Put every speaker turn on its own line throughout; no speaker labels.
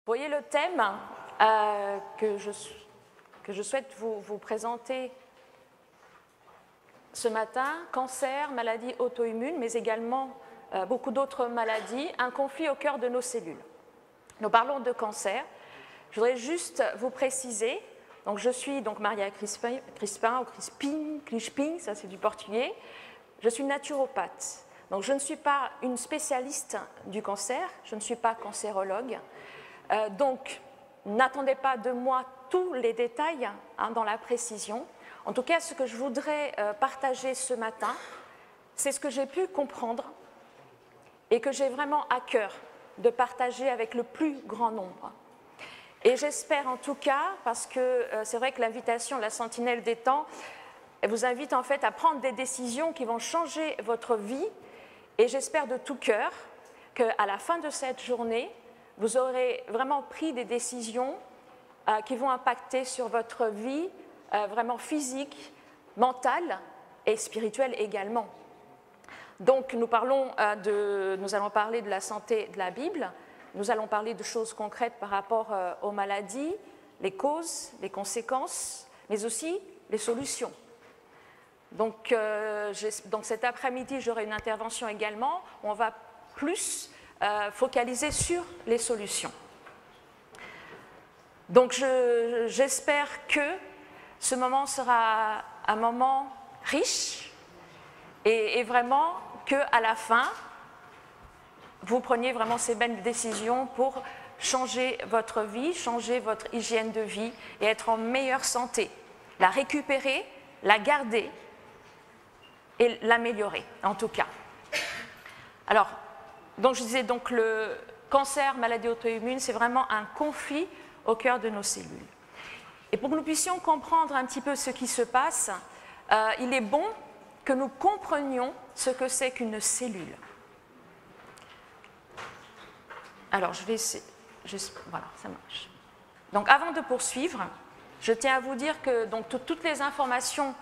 voyez le thème que je souhaite vous présenter ce matin, cancer, maladies auto-immunes, mais également beaucoup d'autres maladies, un conflit au cœur de nos cellules. Nous parlons de cancer. Je voudrais juste vous préciser, donc je suis donc Maria Crispin ou Crispin, ça c'est du portugais, je suis naturopathe. Donc je ne suis pas une spécialiste du cancer, je ne suis pas cancérologue, donc n'attendez pas de moi tous les détails dans la précision. En tout cas, ce que je voudrais partager ce matin, c'est ce que j'ai pu comprendre et que j'ai vraiment à cœur de partager avec le plus grand nombre. Et j'espère en tout cas, parce que c'est vrai que l'invitation, la sentinelle des temps, elle vous invite en fait à prendre des décisions qui vont changer votre vie. Et j'espère de tout cœur qu'à la fin de cette journée, vous aurez vraiment pris des décisions qui vont impacter sur votre vie vraiment physique, mentale et spirituelle également. Donc nous allons parler de la santé de la Bible, nous allons parler de choses concrètes par rapport aux maladies, les causes, les conséquences, mais aussi les solutions. Donc cet après-midi, j'aurai une intervention également où on va plus focaliser sur les solutions. Donc j'espère que ce moment sera un moment riche et vraiment qu'à la fin, vous preniez vraiment ces belles décisions pour changer votre vie, changer votre hygiène de vie et être en meilleure santé, la récupérer, la garder et l'améliorer, en tout cas. Alors, donc je disais, donc le cancer, maladie auto-immune, c'est vraiment un conflit au cœur de nos cellules. Et pour que nous puissions comprendre un petit peu ce qui se passe, il est bon que nous comprenions ce que c'est qu'une cellule. Alors, je vais essayer, voilà, ça marche. Donc, avant de poursuivre, je tiens à vous dire que donc, toutes les informations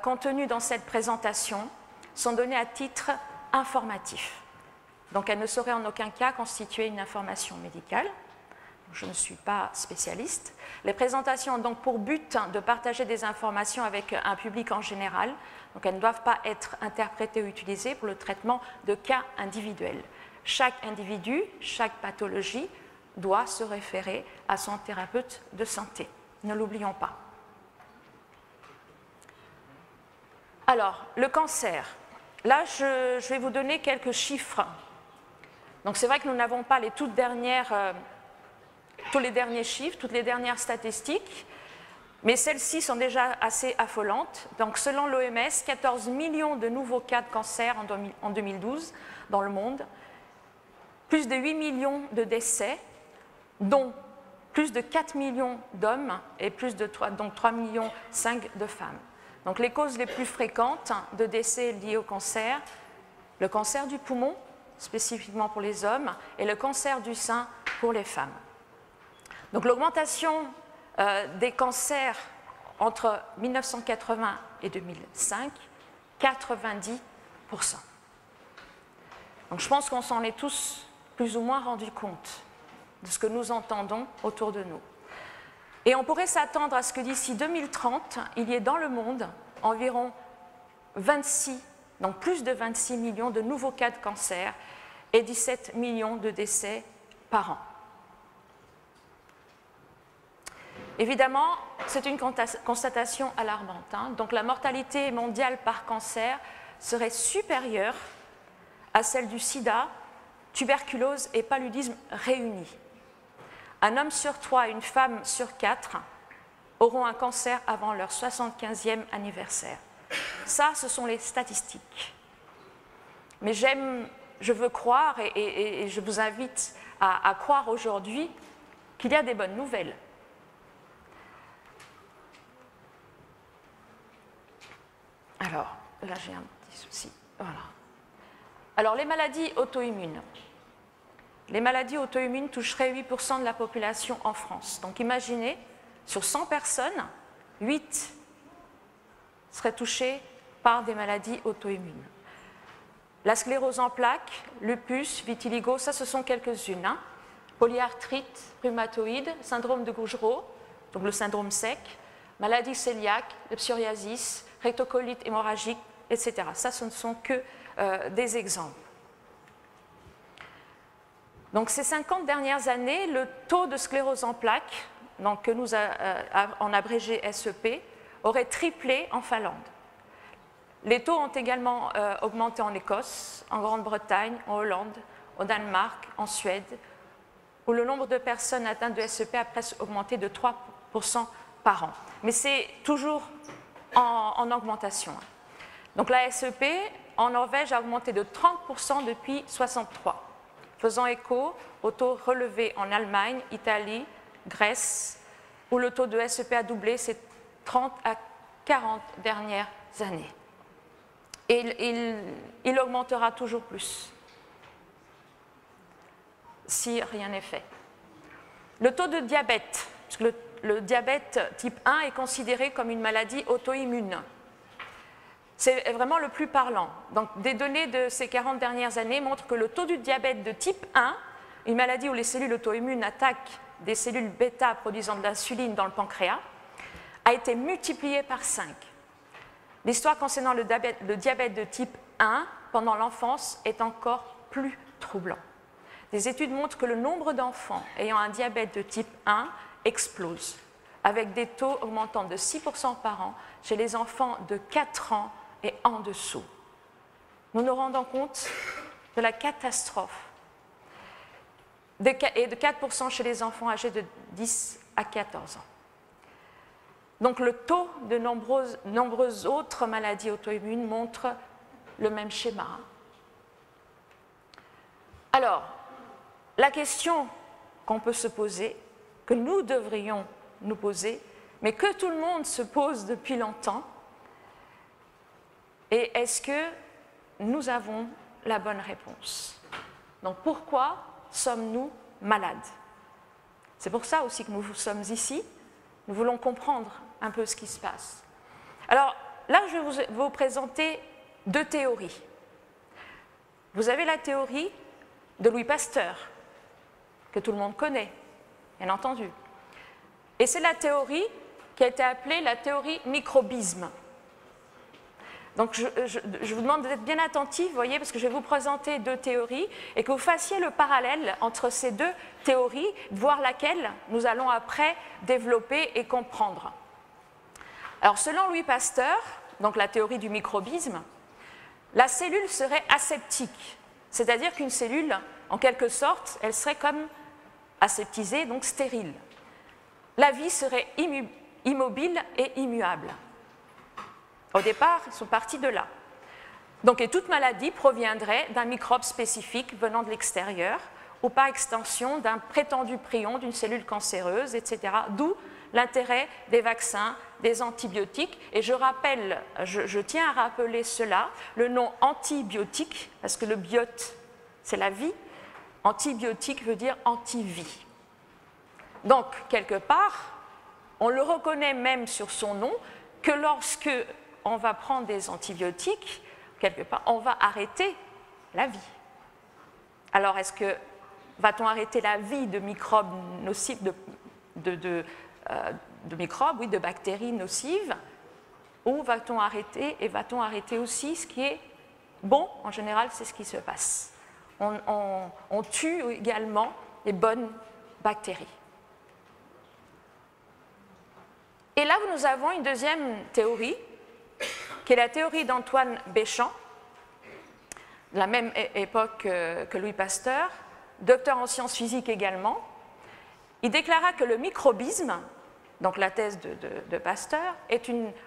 contenues dans cette présentation sont données à titre informatif. Donc, elles ne sauraient en aucun cas constituer une information médicale. Je ne suis pas spécialiste. Les présentations ont donc pour but de partager des informations avec un public en général. Donc, elles ne doivent pas être interprétées ou utilisées pour le traitement de cas individuels. Chaque individu, chaque pathologie doit se référer à son thérapeute de santé. Ne l'oublions pas. Alors, le cancer. Là, je vais vous donner quelques chiffres. Donc, c'est vrai que nous n'avons pas tous les derniers chiffres, toutes les dernières statistiques, mais celles-ci sont déjà assez affolantes. Donc, selon l'OMS, 14 millions de nouveaux cas de cancer en 2012 dans le monde, plus de 8 millions de décès, dont plus de 4 millions d'hommes et plus de 3,5 millions de femmes. Donc, les causes les plus fréquentes de décès liés au cancer, le cancer du poumon, spécifiquement pour les hommes, et le cancer du sein pour les femmes. Donc, l'augmentation des cancers entre 1980 et 2005, 90%. Donc, je pense qu'on s'en est tous plus ou moins rendu compte de ce que nous entendons autour de nous. Et on pourrait s'attendre à ce que d'ici 2030, il y ait dans le monde environ plus de 26 millions de nouveaux cas de cancer et 17 millions de décès par an. Évidemment, c'est une constatation alarmante. Donc la mortalité mondiale par cancer serait supérieure à celle du sida, tuberculose et paludisme réunis. Un homme sur 3 et une femme sur 4 auront un cancer avant leur 75e anniversaire. Ça, ce sont les statistiques. Mais je veux croire et je vous invite à croire aujourd'hui qu'il y a des bonnes nouvelles. Alors, là j'ai un petit souci. Voilà. Alors, les maladies auto-immunes. Les maladies auto-immunes toucheraient 8% de la population en France. Donc, imaginez, sur 100 personnes, 8 seraient touchées par des maladies auto-immunes. La sclérose en plaques, lupus, vitiligo, ça ce sont quelques-unes. polyarthrite rhumatoïde, syndrome de Gougerot, donc le syndrome sec, maladie cœliaque, le psoriasis, rectocolite hémorragique, etc. Ça, ce ne sont que des exemples. Donc, ces 50 dernières années, le taux de sclérose en plaques, donc, que nous en abrégé SEP, aurait triplé en Finlande. Les taux ont également augmenté en Écosse, en Grande-Bretagne, en Hollande, au Danemark, en Suède, où le nombre de personnes atteintes de SEP a presque augmenté de 3% par an. Mais c'est toujours en augmentation. Donc la SEP en Norvège a augmenté de 30% depuis 1963, faisant écho au taux relevé en Allemagne, Italie, Grèce, où le taux de SEP a doublé ces 30 à 40 dernières années. Et il augmentera toujours plus si rien n'est fait. Le taux de diabète, parce que le diabète type 1 est considéré comme une maladie auto-immune. C'est vraiment le plus parlant. Donc, des données de ces 40 dernières années montrent que le taux du diabète de type 1, une maladie où les cellules auto-immunes attaquent des cellules bêta produisant de l'insuline dans le pancréas, a été multiplié par 5. L'histoire concernant le diabète de type 1 pendant l'enfance est encore plus troublant. Des études montrent que le nombre d'enfants ayant un diabète de type 1 explose, avec des taux augmentant de 6% par an chez les enfants de 4 ans et en dessous. Nous nous rendons compte de la catastrophe. Et de 4% chez les enfants âgés de 10 à 14 ans. Donc le taux de nombreuses autres maladies auto-immunes montre le même schéma. Alors, la question qu'on peut se poser, que nous devrions nous poser, mais que tout le monde se pose depuis longtemps, est est-ce que nous avons la bonne réponse? Donc pourquoi sommes-nous malades? C'est pour ça aussi que nous sommes ici. Nous voulons comprendre un peu ce qui se passe. Alors là, je vais vous présenter deux théories. Vous avez la théorie de Louis Pasteur, que tout le monde connaît, bien entendu. Et c'est la théorie qui a été appelée la théorie microbisme. Donc je vous demande d'être bien attentifs, vous voyez, parce que je vais vous présenter deux théories et que vous fassiez le parallèle entre ces deux théories, voir laquelle nous allons après développer et comprendre. Alors selon Louis Pasteur, donc la théorie du microbisme, la cellule serait aseptique, c'est-à-dire qu'une cellule, en quelque sorte, elle serait comme aseptisée, donc stérile. La vie serait immobile et immuable. Au départ, ils sont partis de là. Donc, et toute maladie proviendrait d'un microbe spécifique venant de l'extérieur ou par extension d'un prétendu prion d'une cellule cancéreuse, etc. D'où l'intérêt des vaccins, des antibiotiques. Et je tiens à rappeler cela, le nom antibiotique, parce que le biote, c'est la vie, antibiotique veut dire anti-vie. Donc, quelque part, on le reconnaît même sur son nom, que lorsque on va prendre des antibiotiques, quelque part, on va arrêter la vie. Alors, va-t-on arrêter la vie de microbes nocifs, de microbes, oui, de bactéries nocives, ou va-t-on arrêter aussi ce qui est bon? En général, c'est ce qui se passe. On tue également les bonnes bactéries. Et là, nous avons une deuxième théorie, qui est la théorie d'Antoine Béchamp, de la même époque que Louis Pasteur, docteur en sciences physiques également. Il déclara que le microbisme, donc la thèse de Pasteur,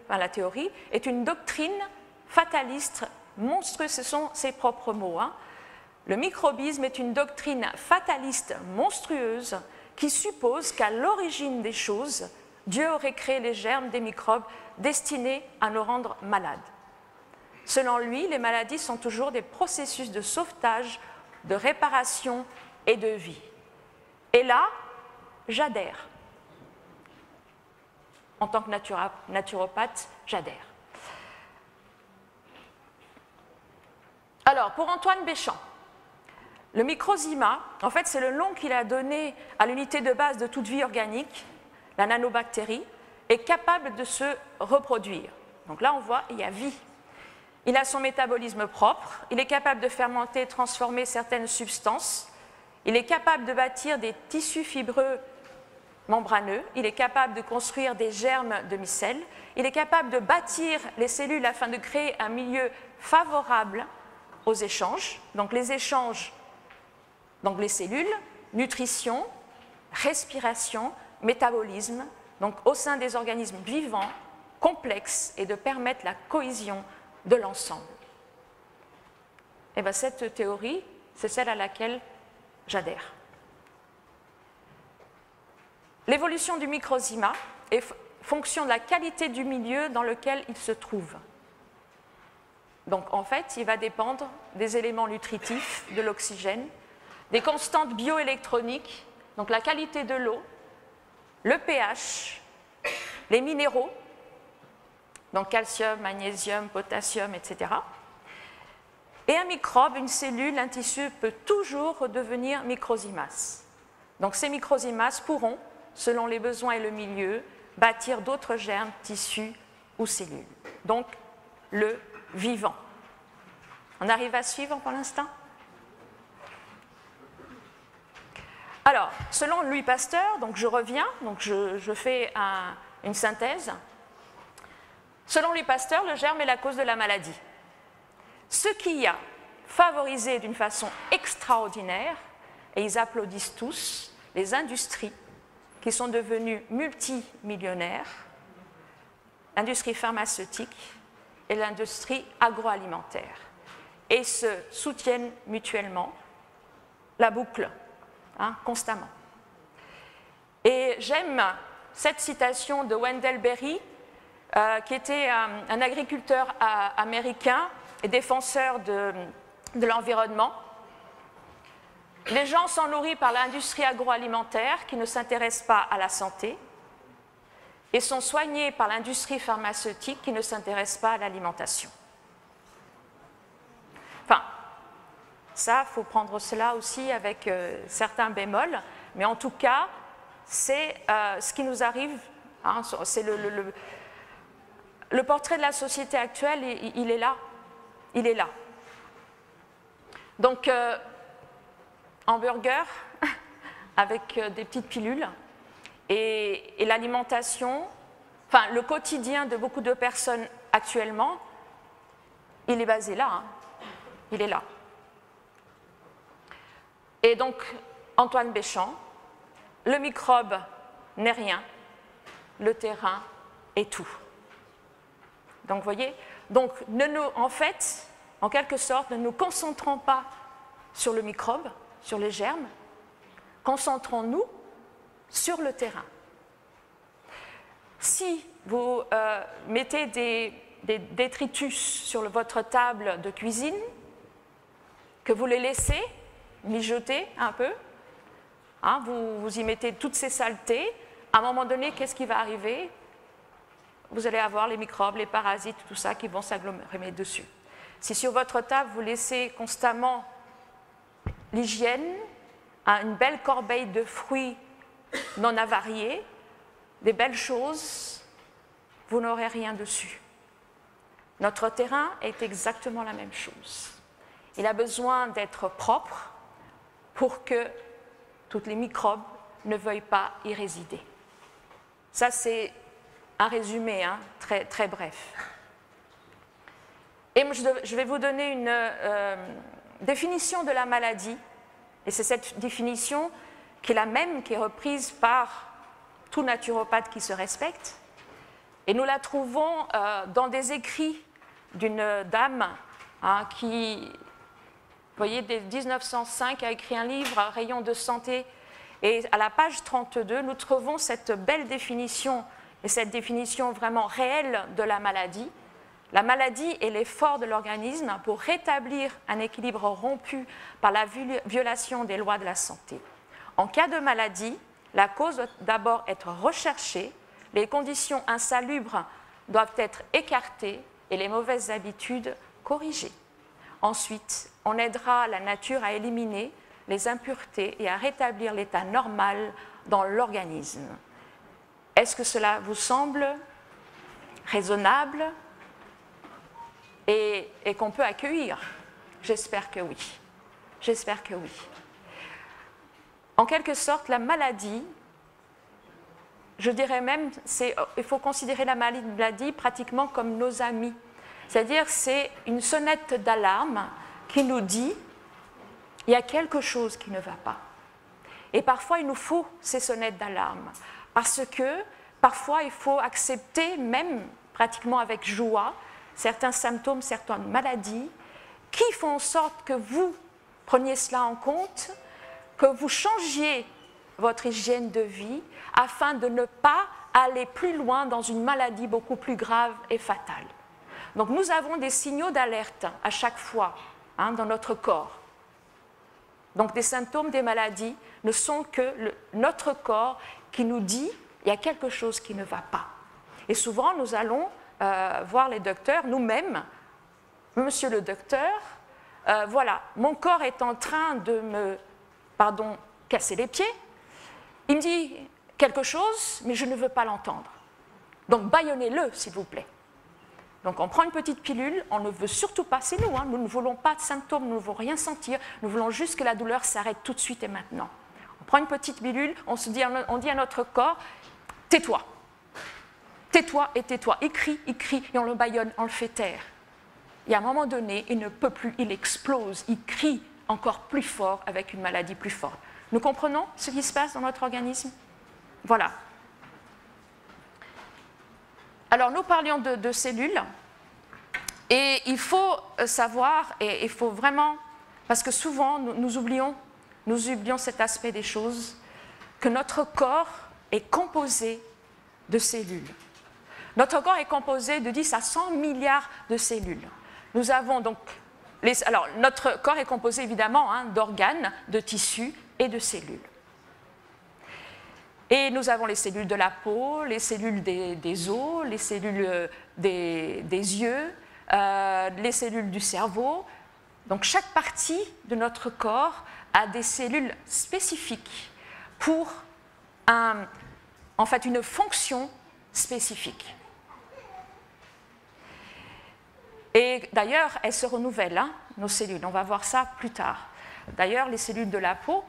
la théorie, est une doctrine fataliste monstrueuse, ce sont ses propres mots. Le microbisme est une doctrine fataliste monstrueuse qui suppose qu'à l'origine des choses, Dieu aurait créé les germes des microbes destinés à nous rendre malades. Selon lui, les maladies sont toujours des processus de sauvetage, de réparation et de vie. Et là, j'adhère. En tant que naturopathe, j'adhère. Alors, pour Antoine Béchamp, le microzyma, en fait, c'est le nom qu'il a donné à l'unité de base de toute vie organique, la nanobactérie, est capable de se reproduire. Donc là, on voit, il y a vie. Il a son métabolisme propre, il est capable de fermenter et transformer certaines substances, il est capable de bâtir des tissus fibreux membraneux, il est capable de construire des germes de micelles, il est capable de bâtir les cellules afin de créer un milieu favorable aux échanges. Donc les échanges, donc les cellules, nutrition, respiration, métabolisme, donc au sein des organismes vivants, complexes, et de permettre la cohésion de l'ensemble. Et bien cette théorie, c'est celle à laquelle j'adhère. L'évolution du microzyma est fonction de la qualité du milieu dans lequel il se trouve. Donc en fait, il va dépendre des éléments nutritifs, de l'oxygène, des constantes bioélectroniques, donc la qualité de l'eau, le pH, les minéraux, donc calcium, magnésium, potassium, etc. Et un microbe, une cellule, un tissu peut toujours redevenir microzymas. Donc ces microzymas pourront, selon les besoins et le milieu, bâtir d'autres germes, tissus ou cellules. Donc le vivant. On arrive à suivre pour l'instant? Alors, selon Louis Pasteur, donc je reviens, donc je fais une synthèse. Selon Louis Pasteur, le germe est la cause de la maladie. Ce qui a favorisé d'une façon extraordinaire, et ils applaudissent tous, les industries qui sont devenues multimillionnaires, l'industrie pharmaceutique et l'industrie agroalimentaire, et se soutiennent mutuellement la boucle, constamment. Et j'aime cette citation de Wendell Berry, qui était un agriculteur américain et défenseur de l'environnement. Les gens sont nourris par l'industrie agroalimentaire qui ne s'intéresse pas à la santé et sont soignés par l'industrie pharmaceutique qui ne s'intéresse pas à l'alimentation. Enfin, ça, il faut prendre cela aussi avec certains bémols, mais en tout cas, c'est ce qui nous arrive, c'est le portrait de la société actuelle, il est là. Il est là. Donc, hamburger avec des petites pilules et l'alimentation, enfin, le quotidien de beaucoup de personnes actuellement, il est basé là. Il est là. Et donc, Antoine Béchamp, le microbe n'est rien, le terrain est tout. Donc, vous voyez, donc, en fait, en quelque sorte, ne nous concentrons pas sur le microbe, sur les germes, concentrons-nous sur le terrain. Si vous mettez des détritus sur votre table de cuisine, que vous les laissez mijoter un peu, vous y mettez toutes ces saletés, à un moment donné, qu'est-ce qui va arriver? Vous allez avoir les microbes, les parasites, tout ça qui vont s'agglomérer dessus. Si sur votre table, vous laissez constamment l'hygiène, une belle corbeille de fruits non avariés, des belles choses, vous n'aurez rien dessus. Notre terrain est exactement la même chose. Il a besoin d'être propre pour que tous les microbes ne veuillent pas y résider. Ça, c'est un résumé très, très bref. Et je vais vous donner une définition de la maladie, et c'est cette définition qui est la même, qui est reprise par tout naturopathe qui se respecte, et nous la trouvons dans des écrits d'une dame qui, vous voyez, dès 1905, a écrit un livre, Rayon de santé, et à la page 32, nous trouvons cette belle définition, et cette définition vraiment réelle de la maladie. La maladie est l'effort de l'organisme pour rétablir un équilibre rompu par la violation des lois de la santé. En cas de maladie, la cause doit d'abord être recherchée, les conditions insalubres doivent être écartées et les mauvaises habitudes corrigées. Ensuite, on aidera la nature à éliminer les impuretés et à rétablir l'état normal dans l'organisme. Est-ce que cela vous semble raisonnable et qu'on peut accueillir? J'espère que oui. J'espère que oui. En quelque sorte, la maladie, je dirais même, il faut considérer la maladie pratiquement comme nos amis. C'est-à-dire, c'est une sonnette d'alarme qui nous dit il y a quelque chose qui ne va pas. Et parfois, il nous faut ces sonnettes d'alarme parce que parfois, il faut accepter, même pratiquement avec joie, certains symptômes, certaines maladies qui font en sorte que vous preniez cela en compte, que vous changiez votre hygiène de vie afin de ne pas aller plus loin dans une maladie beaucoup plus grave et fatale. Donc nous avons des signaux d'alerte à chaque fois dans notre corps. Donc des symptômes des maladies ne sont que notre corps qui nous dit il y a quelque chose qui ne va pas. Et souvent nous allons voir les docteurs nous-mêmes. Monsieur le docteur, voilà, mon corps est en train de me, casser les pieds. Il me dit quelque chose, mais je ne veux pas l'entendre. Donc bâillonnez-le, s'il vous plaît. Donc on prend une petite pilule, on ne veut surtout pas, c'est nous, nous ne voulons pas de symptômes, nous ne voulons rien sentir, nous voulons juste que la douleur s'arrête tout de suite et maintenant. On prend une petite pilule, on dit à notre corps, tais-toi, tais-toi et tais-toi, il crie, et on le bâillonne, on le fait taire. Et à un moment donné, il ne peut plus, il explose, il crie encore plus fort avec une maladie plus forte. Nous comprenons ce qui se passe dans notre organisme? Voilà. Alors, nous parlions de cellules, et il faut savoir, et il faut vraiment, parce que souvent nous oublions cet aspect des choses, que notre corps est composé de cellules. Notre corps est composé de 10 à 100 milliards de cellules. Nous avons donc, alors notre corps est composé évidemment d'organes, de tissus et de cellules. Et nous avons les cellules de la peau, les cellules des os, les cellules des yeux, les cellules du cerveau. Donc chaque partie de notre corps a des cellules spécifiques pour une fonction spécifique. Et d'ailleurs, elles se renouvellent, nos cellules. On va voir ça plus tard. D'ailleurs, les cellules de la peau,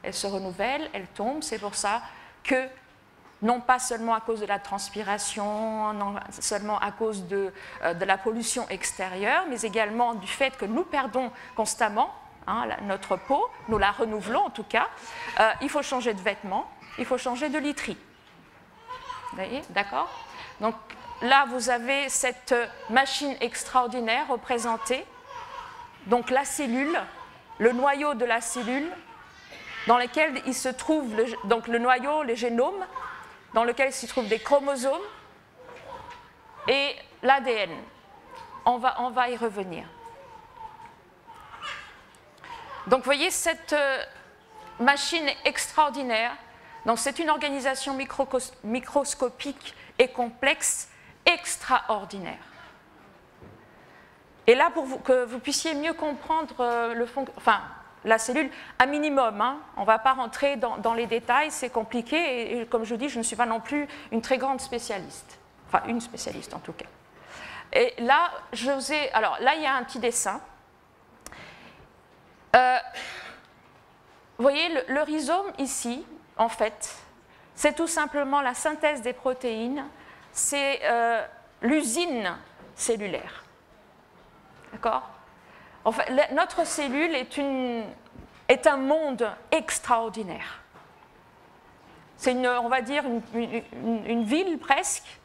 elles se renouvellent, elles tombent. C'est pour ça que, non pas seulement à cause de la transpiration, non seulement à cause de la pollution extérieure, mais également du fait que nous perdons constamment notre peau, nous la renouvelons en tout cas, il faut changer de vêtements, il faut changer de literie. Vous voyez, d'accord? Donc là, vous avez cette machine extraordinaire représentée, donc la cellule, le noyau de la cellule, dans lequel il se trouve donc le noyau, le génome, dans lequel il se trouve des chromosomes et l'ADN. On va y revenir. Donc vous voyez cette machine extraordinaire. Donc c'est une organisation microscopique et complexe, extraordinaire. Et là, pour que vous puissiez mieux comprendre la cellule, à minimum, on ne va pas rentrer dans les détails, c'est compliqué, et comme je dis, je ne suis pas non plus une très grande spécialiste, enfin une spécialiste en tout cas. Et là, alors là, il y a un petit dessin. Vous voyez, le rhizome ici, en fait, c'est tout simplement la synthèse des protéines, c'est l'usine cellulaire. D'accord? En fait, notre cellule est un monde extraordinaire. C'est on va dire une ville presque.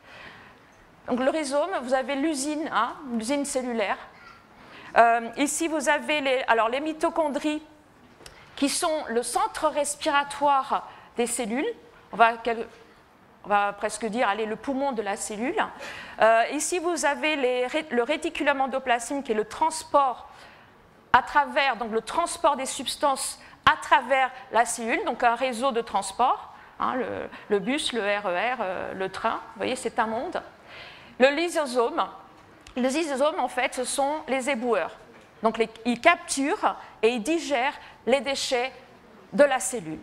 Donc le rhizome, vous avez l'usine, l'usine cellulaire. Ici, vous avez les mitochondries qui sont le centre respiratoire des cellules. On va presque dire le poumon de la cellule. Ici, vous avez le réticulum endoplasmique qui est le transport donc le transport des substances à travers la cellule, donc un réseau de transport, le bus, le RER, le train, vous voyez, c'est un monde. Le lysosome, en fait, ce sont les éboueurs. Donc il capture et il digère les déchets de la cellule.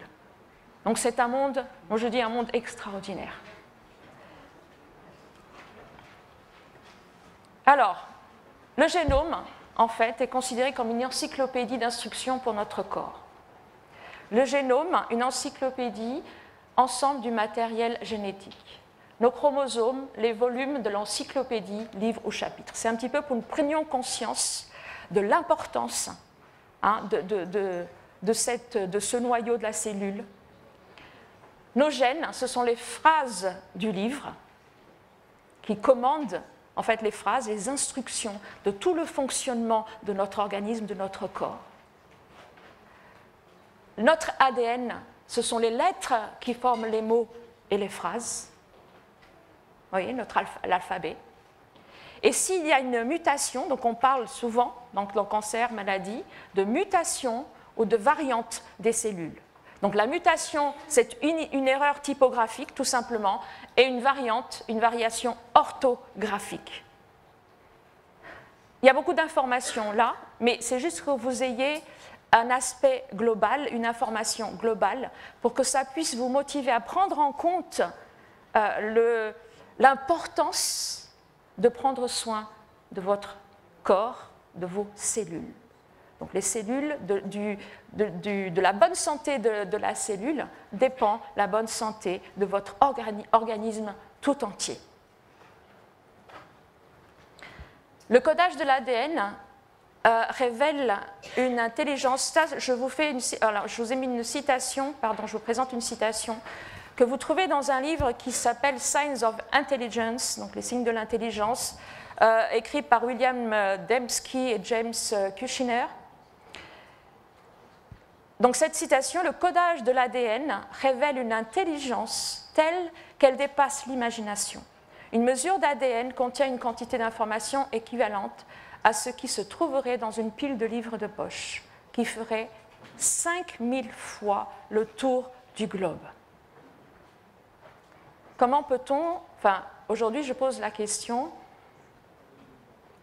Donc c'est un monde, moi je dis un monde extraordinaire. Alors, le génome, en fait, est considéré comme une encyclopédie d'instructions pour notre corps. Le génome, une encyclopédie, ensemble du matériel génétique. Nos chromosomes, les volumes de l'encyclopédie, livre ou chapitre. C'est un petit peu pour que nous prenions conscience de l'importance de ce noyau de la cellule. Nos gènes, ce sont les phrases du livre qui commandent en fait les phrases, les instructions de tout le fonctionnement de notre organisme, de notre corps. Notre ADN, ce sont les lettres qui forment les mots et les phrases. Vous voyez, l'alphabet. Et s'il y a une mutation, donc on parle souvent, donc dans le cancer, maladie, de mutation ou de variante des cellules. Donc la mutation, c'est une erreur typographique, tout simplement, et une variante, une variation orthographique. Il y a beaucoup d'informations là, mais c'est juste que vous ayez un aspect global, une information globale, pour que ça puisse vous motiver à prendre en compte l'importance de prendre soin de votre corps, de vos cellules. Donc les cellules, de la bonne santé de la cellule dépend la bonne santé de votre organisme tout entier. Le codage de l'ADN révèle une intelligence. Je vous ai mis une citation, je vous présente une citation que vous trouvez dans un livre qui s'appelle Signs of Intelligence, donc les signes de l'intelligence, écrit par William Dembski et James Kushner. Donc cette citation, le codage de l'ADN révèle une intelligence telle qu'elle dépasse l'imagination. Une mesure d'ADN contient une quantité d'informations équivalente à ce qui se trouverait dans une pile de livres de poche, qui ferait 5000 fois le tour du globe. Comment peut-on, aujourd'hui je pose la question,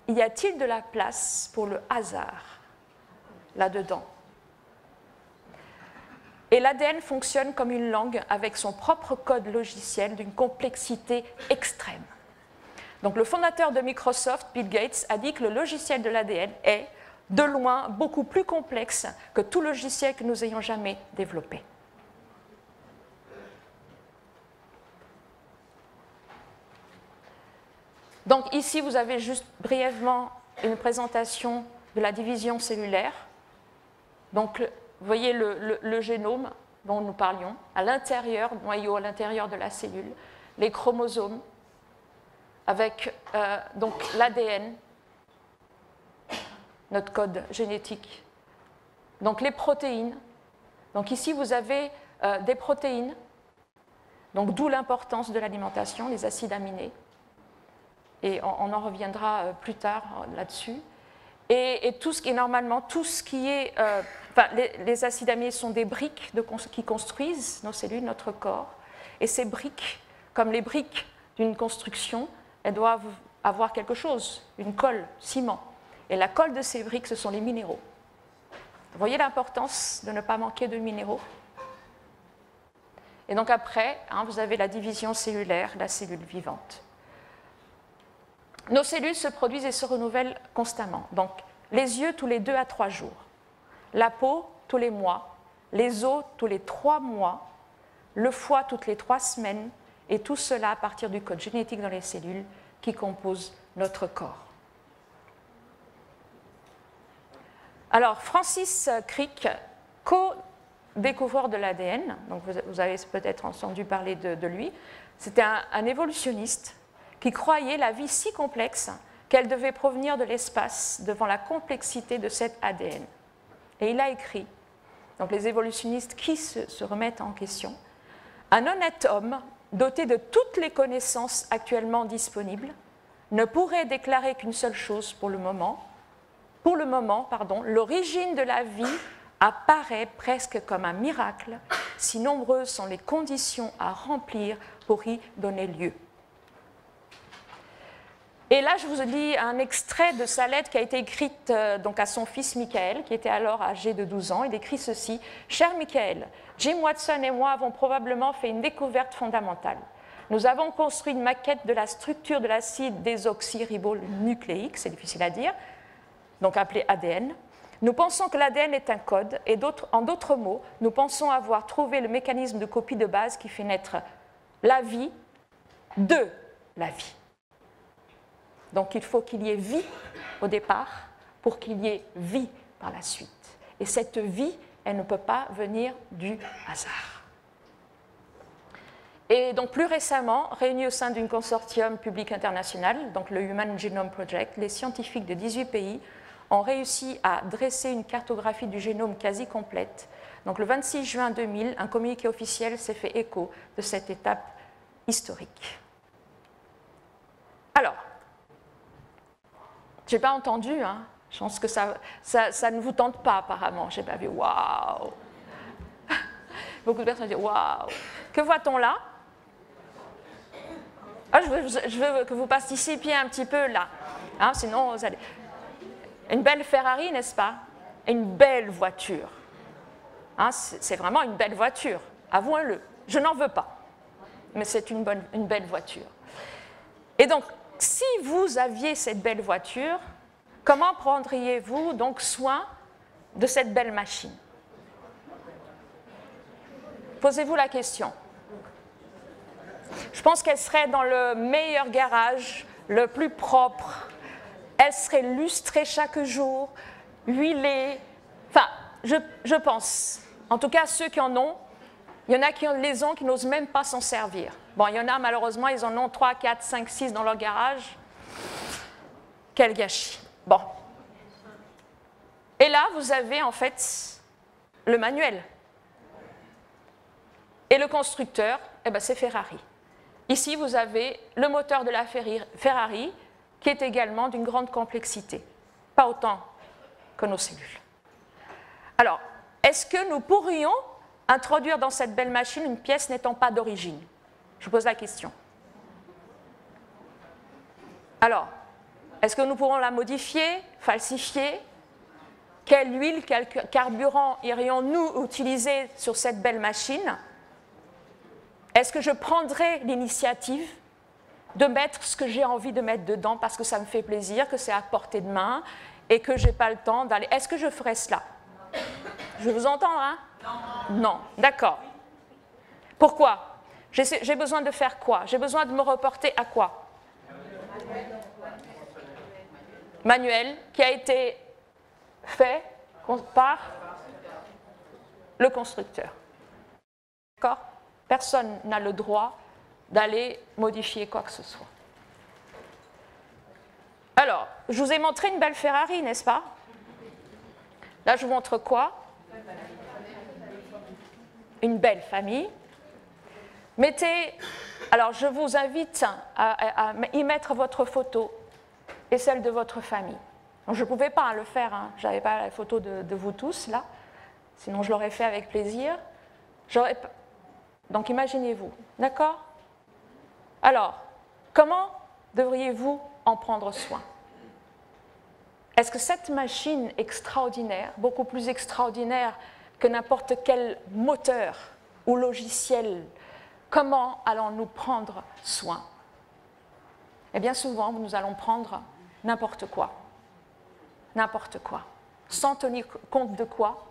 y a-t-il de la place pour le hasard là-dedans? Et l'ADN fonctionne comme une langue avec son propre code logiciel d'une complexité extrême. Donc le fondateur de Microsoft, Bill Gates, a dit que le logiciel de l'ADN est, de loin, beaucoup plus complexe que tout logiciel que nous ayons jamais développé. Donc ici, vous avez juste brièvement une présentation de la division cellulaire. Donc, vous voyez le génome dont nous parlions, à l'intérieur, noyau à l'intérieur de la cellule, les chromosomes, avec donc l'ADN, notre code génétique, donc les protéines. Donc ici, vous avez des protéines, donc d'où l'importance de l'alimentation, les acides aminés, et on en reviendra plus tard là-dessus. Et tout ce qui est normalement, tout ce qui est... les acides aminés sont des briques qui construisent nos cellules, notre corps. Et ces briques, comme les briques d'une construction, elles doivent avoir quelque chose, une colle, ciment. Et la colle de ces briques, ce sont les minéraux. Vous voyez l'importance de ne pas manquer de minéraux? Et donc après, vous avez la division cellulaire, la cellule vivante. Nos cellules se produisent et se renouvellent constamment. Donc, les yeux tous les 2 à 3 jours, la peau tous les mois, les os tous les 3 mois, le foie toutes les 3 semaines, et tout cela à partir du code génétique dans les cellules qui composent notre corps. Alors, Francis Crick, co-découvreur de l'ADN, donc vous avez peut-être entendu parler de lui, c'était un évolutionniste qui croyait la vie si complexe qu'elle devait provenir de l'espace devant la complexité de cet ADN. Et il a écrit, donc les évolutionnistes qui se remettent en question, un honnête homme doté de toutes les connaissances actuellement disponibles ne pourrait déclarer qu'une seule chose pour le moment. L'origine de la vie apparaît presque comme un miracle, si nombreuses sont les conditions à remplir pour y donner lieu. Et là, je vous lis un extrait de sa lettre qui a été écrite donc à son fils Michael, qui était alors âgé de 12 ans. Il écrit ceci: « Cher Michael, Jim Watson et moi avons probablement fait une découverte fondamentale. Nous avons construit une maquette de la structure de l'acide désoxyribonucléique, c'est difficile à dire, donc appelé ADN. Nous pensons que l'ADN est un code, et en d'autres mots, nous pensons avoir trouvé le mécanisme de copie de base qui fait naître la vie de la vie. Donc il faut qu'il y ait vie au départ pour qu'il y ait vie par la suite. Et cette vie, elle ne peut pas venir du hasard. » Et donc plus récemment, réunis au sein d'un consortium public international, donc le Human Genome Project, les scientifiques de 18 pays ont réussi à dresser une cartographie du génome quasi complète. Donc le 26 juin 2000, un communiqué officiel s'est fait écho de cette étape historique. Alors, je n'ai pas entendu, hein. Je pense que ça ne vous tente pas apparemment. Je n'ai pas vu, waouh. Beaucoup de personnes disent, waouh. Que voit-on là? Ah, je veux que vous participiez un petit peu là, hein, sinon vous allez... Une belle Ferrari, n'est-ce pas? Une belle voiture. Hein, c'est vraiment une belle voiture, avouons-le. Je n'en veux pas, mais c'est une belle voiture. Et donc, si vous aviez cette belle voiture, comment prendriez-vous donc soin de cette belle machine? Posez-vous la question. Je pense qu'elle serait dans le meilleur garage, le plus propre. Elle serait lustrée chaque jour, huilée. Enfin, je pense. En tout cas, ceux qui en ont, il y en a qui les ont, qui n'osent même pas s'en servir. Bon, il y en a, malheureusement, ils en ont 3, 4, 5, 6 dans leur garage. Quel gâchis. Bon. Et là, vous avez en fait le manuel. Et le constructeur, eh ben, c'est Ferrari. Ici, vous avez le moteur de la Ferrari, qui est également d'une grande complexité, pas autant que nos cellules. Alors, est-ce que nous pourrions introduire dans cette belle machine une pièce n'étant pas d'origine? Je vous pose la question. Alors, est-ce que nous pourrons la modifier, falsifier? Quelle huile, quel carburant irions-nous utiliser sur cette belle machine? Est-ce que je prendrai l'initiative de mettre ce que j'ai envie de mettre dedans parce que ça me fait plaisir, que c'est à portée de main et que je n'ai pas le temps d'aller... Est-ce que je ferai cela? Je vous entends, hein? Non. D'accord. Pourquoi? J'ai besoin de faire quoi? J'ai besoin de me reporter à quoi? Manuel, qui a été fait par le constructeur. D'accord? Personne n'a le droit d'aller modifier quoi que ce soit. Alors, je vous ai montré une belle Ferrari, n'est-ce pas? Là, je vous montre quoi? Une belle famille. Mettez, alors je vous invite à y mettre votre photo et celle de votre famille. Donc, je ne pouvais pas le faire, hein. Je n'avais pas la photo de vous tous là, sinon je l'aurais fait avec plaisir. Donc imaginez-vous, d'accord? Alors, comment devriez-vous en prendre soin? Est-ce que cette machine extraordinaire, beaucoup plus extraordinaire que n'importe quel moteur ou logiciel, comment allons-nous prendre soin? Eh bien souvent, nous allons prendre n'importe quoi. N'importe quoi. Sans tenir compte de quoi?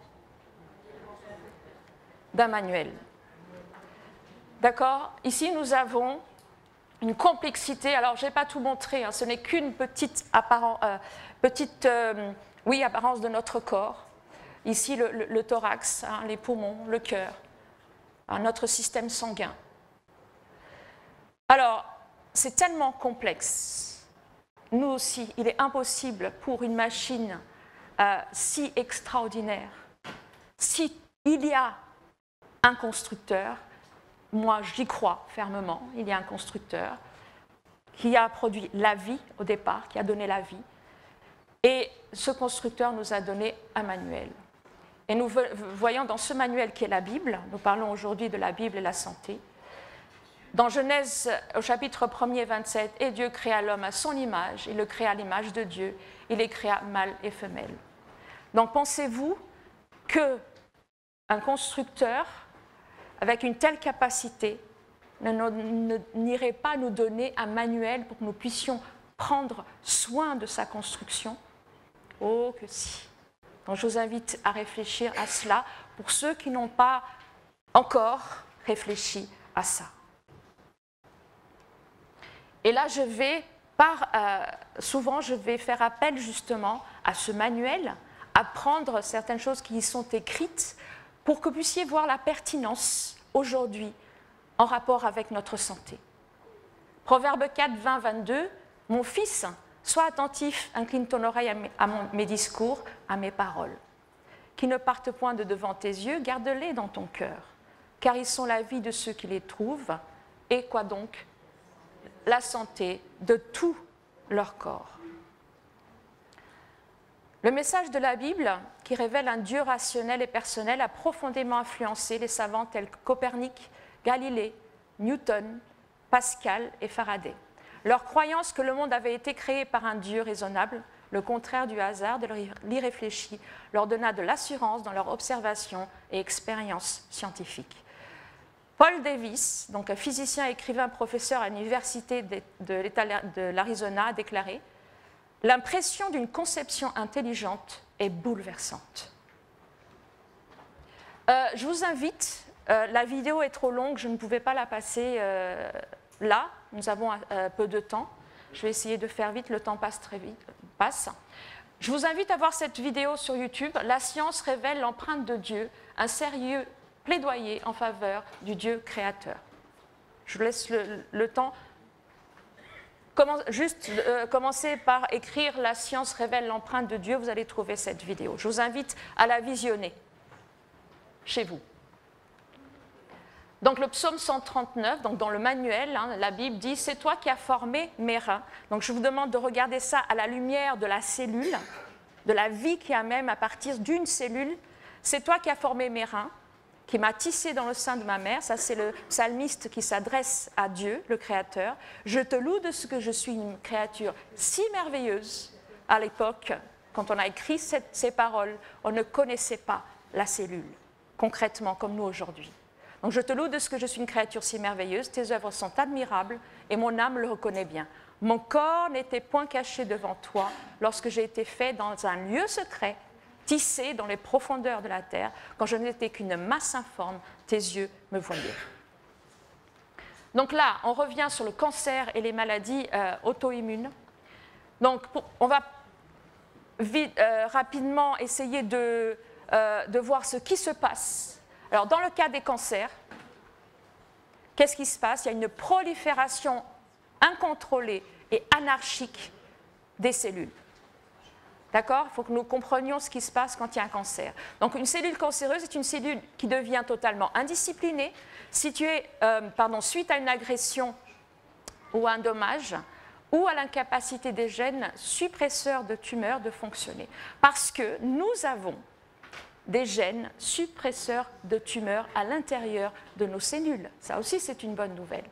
D'un manuel. D'accord? Ici, nous avons une complexité. Alors, je n'ai pas tout montré, hein, ce n'est qu'une petite apparence de notre corps. Ici, le thorax, hein, les poumons, le cœur, hein, notre système sanguin. Alors, c'est tellement complexe. Nous aussi, il est impossible pour une machine si extraordinaire, s'il y a un constructeur, moi j'y crois fermement, il y a un constructeur qui a produit la vie au départ, qui a donné la vie, et ce constructeur nous a donné un manuel. Et nous voyons dans ce manuel qui est la Bible, nous parlons aujourd'hui de la Bible et la santé, Dans Genèse, au chapitre 1er, 27, « Et Dieu créa l'homme à son image, il le créa à l'image de Dieu, il les créa mâle et femelle. » Donc pensez-vous qu'un constructeur avec une telle capacité n'irait pas nous donner un manuel pour que nous puissions prendre soin de sa construction? Oh que si! Donc je vous invite à réfléchir à cela pour ceux qui n'ont pas encore réfléchi à ça. Et là, souvent, je vais faire appel justement à ce manuel, à prendre certaines choses qui y sont écrites pour que vous puissiez voir la pertinence aujourd'hui en rapport avec notre santé. Proverbe 4, 20, 22, « Mon fils, sois attentif, incline ton oreille à mes discours, à mes paroles. Qui ne partent point de devant tes yeux, garde-les dans ton cœur, car ils sont la vie de ceux qui les trouvent, et quoi donc? La santé de tout leur corps. » Le message de la Bible, qui révèle un Dieu rationnel et personnel, a profondément influencé les savants tels que Copernic, Galilée, Newton, Pascal et Faraday. Leur croyance que le monde avait été créé par un Dieu raisonnable, le contraire du hasard, de l'irréfléchi, leur donna de l'assurance dans leur observation et expérience scientifique. Paul Davis, donc un physicien, écrivain, professeur à l'université de l'État de l'Arizona, a déclaré « L'impression d'une conception intelligente est bouleversante. » Je vous invite, la vidéo est trop longue, je ne pouvais pas la passer là, nous avons peu de temps. Je vais essayer de faire vite, le temps passe très vite. Je vous invite à voir cette vidéo sur YouTube. La science révèle l'empreinte de Dieu, un sérieux plaidoyer en faveur du Dieu créateur. Je vous laisse le temps. Commencez par écrire « La science révèle l'empreinte de Dieu », vous allez trouver cette vidéo. Je vous invite à la visionner chez vous. Donc le psaume 139, donc dans le manuel, la Bible dit « C'est toi qui as formé mes reins ». Donc je vous demande de regarder ça à la lumière de la cellule, de la vie qui a même à partir d'une cellule. « C'est toi qui as formé mes reins, qui m'a tissé dans le sein de ma mère ». Ça c'est le psalmiste qui s'adresse à Dieu, le Créateur. « Je te loue de ce que je suis une créature si merveilleuse ». À l'époque, quand on a écrit ces paroles, on ne connaissait pas la cellule, concrètement comme nous aujourd'hui. Donc je te loue de ce que je suis une créature si merveilleuse, tes œuvres sont admirables et mon âme le reconnaît bien. Mon corps n'était point caché devant toi lorsque j'ai été fait dans un lieu secret, tissé dans les profondeurs de la terre, quand je n'étais qu'une masse informe, tes yeux me voyaient. Donc là, on revient sur le cancer et les maladies auto-immunes. Donc on va rapidement essayer de voir ce qui se passe. Alors, dans le cas des cancers, qu'est-ce qui se passe? Il y a une prolifération incontrôlée et anarchique des cellules. D'accord? Il faut que nous comprenions ce qui se passe quand il y a un cancer. Donc, une cellule cancéreuse est une cellule qui devient totalement indisciplinée, suite à une agression ou un dommage, ou à l'incapacité des gènes suppresseurs de tumeurs de fonctionner. Parce que nous avons des gènes suppresseurs de tumeurs à l'intérieur de nos cellules. Ça aussi, c'est une bonne nouvelle.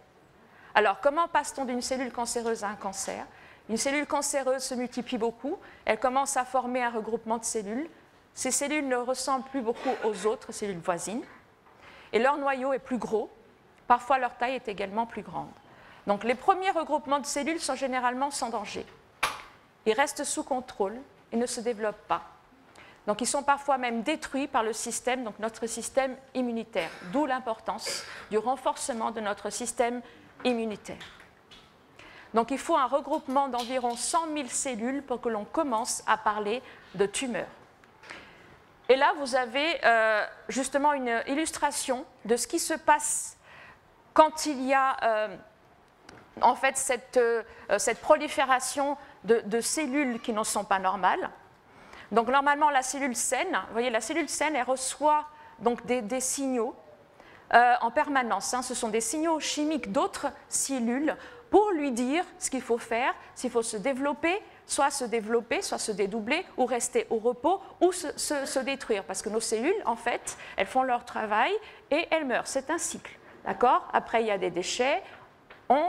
Alors, comment passe-t-on d'une cellule cancéreuse à un cancer? Une cellule cancéreuse se multiplie beaucoup, elle commence à former un regroupement de cellules. Ces cellules ne ressemblent plus beaucoup aux autres cellules voisines, et leur noyau est plus gros, parfois leur taille est également plus grande. Donc, les premiers regroupements de cellules sont généralement sans danger. Ils restent sous contrôle et ne se développent pas. Donc, ils sont parfois même détruits par le système, donc notre système immunitaire, d'où l'importance du renforcement de notre système immunitaire. Donc, il faut un regroupement d'environ 100 000 cellules pour que l'on commence à parler de tumeurs. Et là, vous avez justement une illustration de ce qui se passe quand il y a en fait cette prolifération de cellules qui ne sont pas normales. Donc normalement, la cellule saine, vous voyez, la cellule saine, elle reçoit donc des signaux en permanence. Ce sont des signaux chimiques d'autres cellules pour lui dire ce qu'il faut faire, s'il faut se développer, soit se dédoubler, ou rester au repos, ou se détruire. Parce que nos cellules, en fait, elles font leur travail et elles meurent. C'est un cycle. d'accord? Après, il y a des déchets. On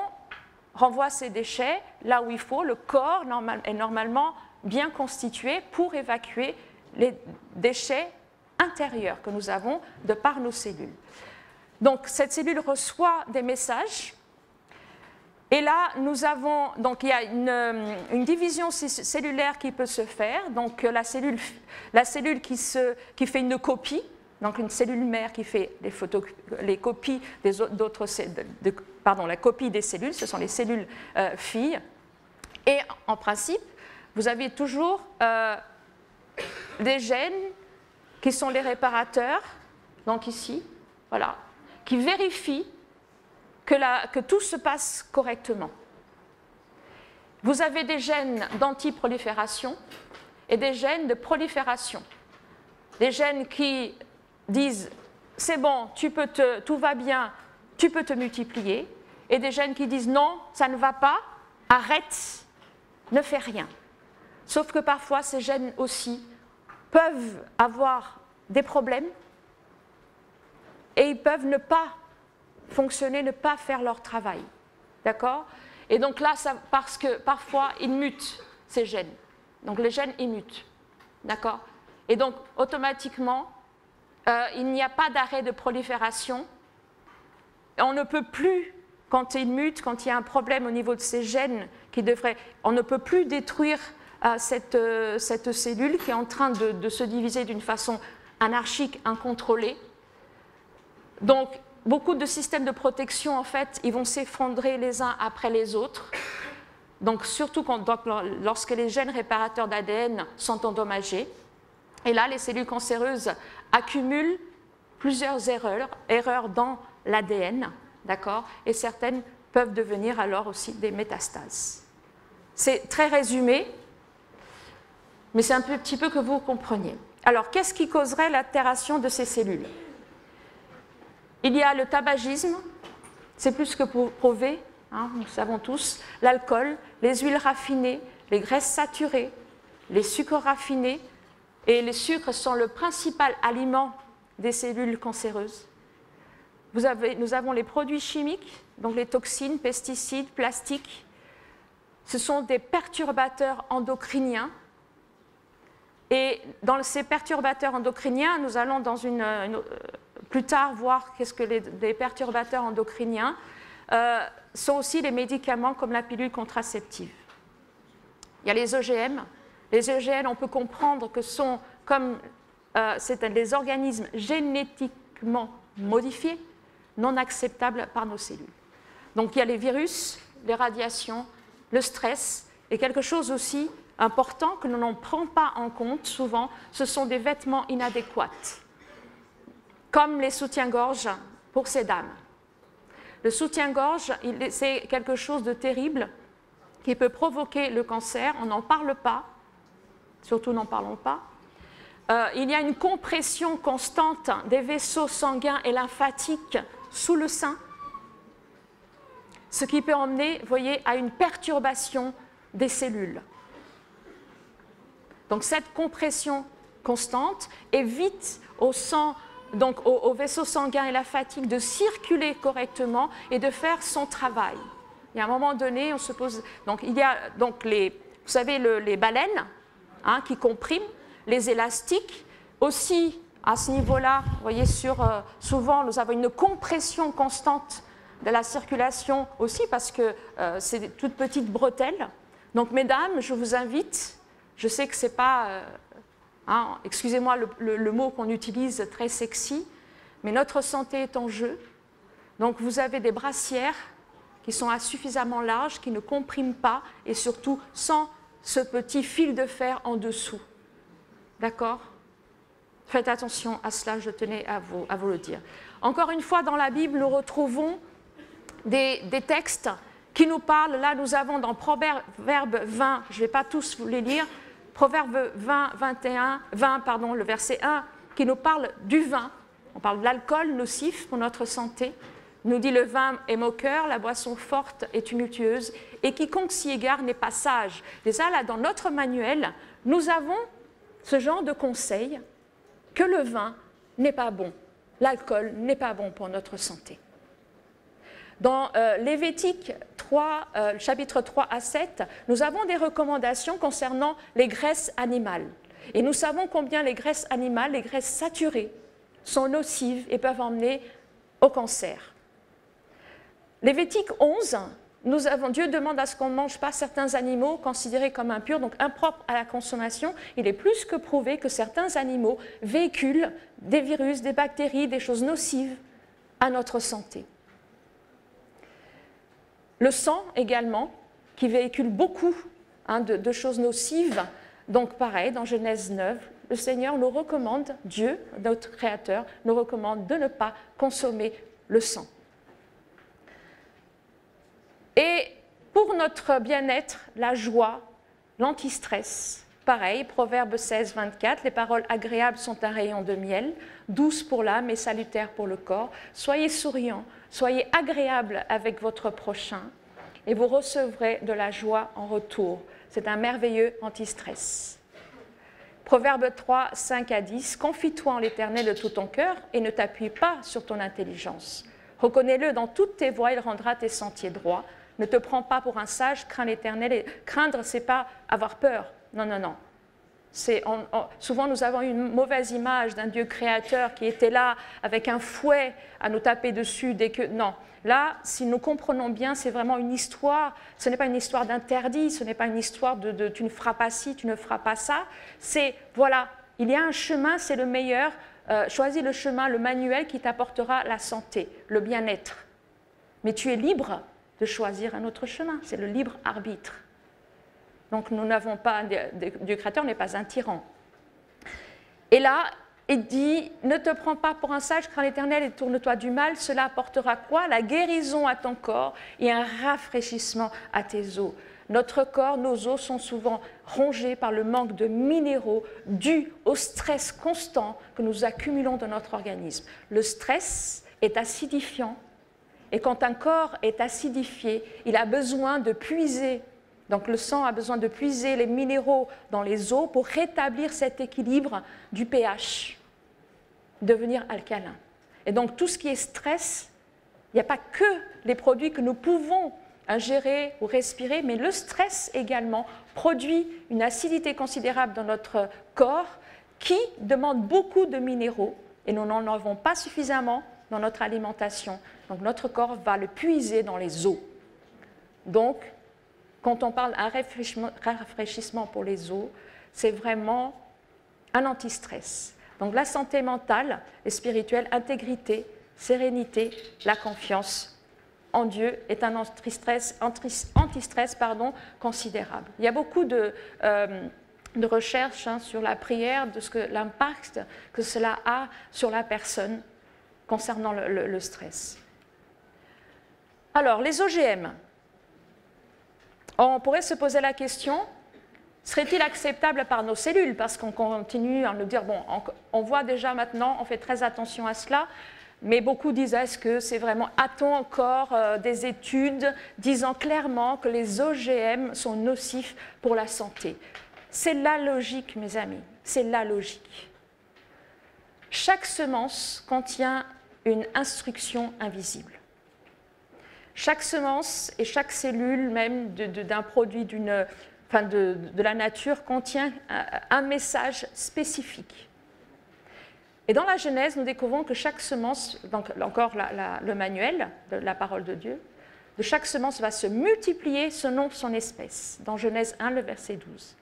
renvoie ces déchets là où il faut. Le corps est normalement bien constitué pour évacuer les déchets intérieurs que nous avons de par nos cellules. Donc, cette cellule reçoit des messages. Et là, nous avons, donc il y a une division cellulaire qui peut se faire. Donc, la cellule qui fait une copie, donc une cellule mère qui fait les copies des autres, la copie des cellules, ce sont les cellules filles. Et en principe, vous avez toujours des gènes qui sont les réparateurs, donc ici, voilà, qui vérifient que tout se passe correctement. Vous avez des gènes d'antiprolifération et des gènes de prolifération. Des gènes qui disent « c'est bon, tout va bien, tu peux te multiplier » et des gènes qui disent « non, ça ne va pas, arrête, ne fais rien ». Sauf que parfois, ces gènes aussi peuvent avoir des problèmes et ils peuvent ne pas fonctionner, ne pas faire leur travail. D'accord? Et donc là, parce que parfois, ils mutent, ces gènes. Donc les gènes, ils mutent. D'accord? Et donc, automatiquement, il n'y a pas d'arrêt de prolifération. On ne peut plus, quand ils mutent, quand il y a un problème au niveau de ces gènes, on ne peut plus détruire cette cellule qui est en train de se diviser d'une façon anarchique, incontrôlée. Donc, beaucoup de systèmes de protection, en fait, ils vont s'effondrer les uns après les autres. Donc, surtout lorsque les gènes réparateurs d'ADN sont endommagés. Et là, les cellules cancéreuses accumulent plusieurs erreurs dans l'ADN, d'accord? Et certaines peuvent devenir alors aussi des métastases. C'est très résumé, mais c'est un petit peu que vous compreniez. Alors, qu'est-ce qui causerait l'altération de ces cellules? Il y a le tabagisme, c'est plus que prouvé, hein, nous le savons tous, l'alcool, les huiles raffinées, les graisses saturées, les sucres raffinés, et les sucres sont le principal aliment des cellules cancéreuses. Nous avons les produits chimiques, donc les toxines, pesticides, plastiques. Ce sont des perturbateurs endocriniens. Et dans ces perturbateurs endocriniens, nous allons plus tard voir qu'est-ce que les perturbateurs endocriniens sont aussi les médicaments comme la pilule contraceptive. Il y a les OGM. Les OGM, on peut comprendre que c'est des organismes génétiquement modifiés, non acceptables par nos cellules. Donc il y a les virus, les radiations, le stress, et quelque chose aussi important que l'on ne prend pas en compte souvent, ce sont des vêtements inadéquats, comme les soutiens-gorge pour ces dames. Le soutien-gorge, c'est quelque chose de terrible qui peut provoquer le cancer, on n'en parle pas, surtout n'en parlons pas. Il y a une compression constante des vaisseaux sanguins et lymphatiques sous le sein, ce qui peut emmener, vous voyez, à une perturbation des cellules. Donc cette compression constante évite au sang, donc aux vaisseaux sanguins et lymphatiques de circuler correctement et de faire son travail. Et à un moment donné, on se pose... Donc il y a donc vous savez, les baleines, hein, qui compriment, les élastiques. Aussi, à ce niveau-là, vous voyez, souvent, nous avons une compression constante de la circulation aussi parce que c'est des toutes petites bretelles. Donc, mesdames, je vous invite, je sais que ce n'est pas, excusez-moi le mot qu'on utilise très sexy, mais notre santé est en jeu. Donc, vous avez des brassières qui sont suffisamment larges, qui ne compriment pas et surtout sans ce petit fil de fer en dessous. D'accord? Faites attention à cela, je tenais à vous le dire. Encore une fois, dans la Bible, nous retrouvons des textes qui nous parlent. Là, nous avons dans Proverbe 20, je ne vais pas tous vous les lire, Proverbe 20, le verset 1, qui nous parle du vin. On parle de l'alcool nocif pour notre santé. Nous dit le vin est moqueur, la boisson forte est tumultueuse, et quiconque s'y égare n'est pas sage. Déjà, là, dans notre manuel, nous avons ce genre de conseil que le vin n'est pas bon, l'alcool n'est pas bon pour notre santé. Dans Lévitique 3, chapitre 3 à 7, nous avons des recommandations concernant les graisses animales. Et nous savons combien les graisses animales, les graisses saturées, sont nocives et peuvent emmener au cancer. Lévitique 11, Dieu demande à ce qu'on ne mange pas certains animaux considérés comme impurs, donc impropres à la consommation. Il est plus que prouvé que certains animaux véhiculent des virus, des bactéries, des choses nocives à notre santé. Le sang également, qui véhicule beaucoup de choses nocives. Donc pareil, dans Genèse 9, le Seigneur nous recommande, Dieu, notre Créateur, nous recommande de ne pas consommer le sang. Et pour notre bien-être, la joie, l'antistress, pareil, Proverbe 16, 24, les paroles agréables sont un rayon de miel, douces pour l'âme et salutaires pour le corps. Soyez souriants, soyez agréables avec votre prochain et vous recevrez de la joie en retour. C'est un merveilleux antistress. Proverbe 3, 5 à 10, confie-toi en l'Éternel de tout ton cœur et ne t'appuie pas sur ton intelligence. Reconnais-le dans toutes tes voies, il rendra tes sentiers droits. Ne te prends pas pour un sage, crains l'Éternel. Et craindre, ce n'est pas avoir peur. Non, non, non. Souvent, nous avons une mauvaise image d'un Dieu créateur qui était là avec un fouet à nous taper dessus dès que... Non. Là, si nous comprenons bien, c'est vraiment une histoire. Ce n'est pas une histoire d'interdit, ce n'est pas une histoire de tu ne feras pas ci, tu ne feras pas ça. C'est, voilà, il y a un chemin, c'est le meilleur. Choisis le chemin, le manuel qui t'apportera la santé, le bien-être. Mais tu es libre de choisir un autre chemin, c'est le libre arbitre. Donc nous n'avons pas, Dieu créateur n'est pas un tyran. Et là, il dit, ne te prends pas pour un sage, crains l'Éternel et tourne-toi du mal, cela apportera quoi? La guérison à ton corps et un rafraîchissement à tes os. Notre corps, nos os sont souvent rongés par le manque de minéraux dû au stress constant que nous accumulons dans notre organisme. Le stress est acidifiant. Et quand un corps est acidifié, il a besoin de puiser, donc le sang a besoin de puiser les minéraux dans les os pour rétablir cet équilibre du pH, devenir alcalin. Et donc tout ce qui est stress, il n'y a pas que les produits que nous pouvons ingérer ou respirer, mais le stress également produit une acidité considérable dans notre corps qui demande beaucoup de minéraux et nous n'en avons pas suffisamment dans notre alimentation. Donc notre corps va le puiser dans les os. Donc, quand on parle d'un rafraîchissement pour les os, c'est vraiment un antistress. Donc la santé mentale et spirituelle, intégrité, sérénité, la confiance en Dieu est un antistress considérable. Il y a beaucoup de recherches sur la prière, de l'impact que cela a sur la personne concernant le stress. Alors, les OGM. On pourrait se poser la question, serait-il acceptable par nos cellules? Parce qu'on continue à nous dire, bon, on voit déjà maintenant, on fait très attention à cela, mais beaucoup disent, est-ce que c'est vraiment, a-t-on encore des études disant clairement que les OGM sont nocifs pour la santé? C'est la logique, mes amis, c'est la logique. Chaque semence contient une instruction invisible. Chaque semence et chaque cellule même d'un produit de la nature contient un message spécifique. Et dans la Genèse, nous découvrons que chaque semence, donc encore le manuel de la parole de Dieu, de chaque semence va se multiplier selon son espèce. Dans Genèse 1, le verset 12.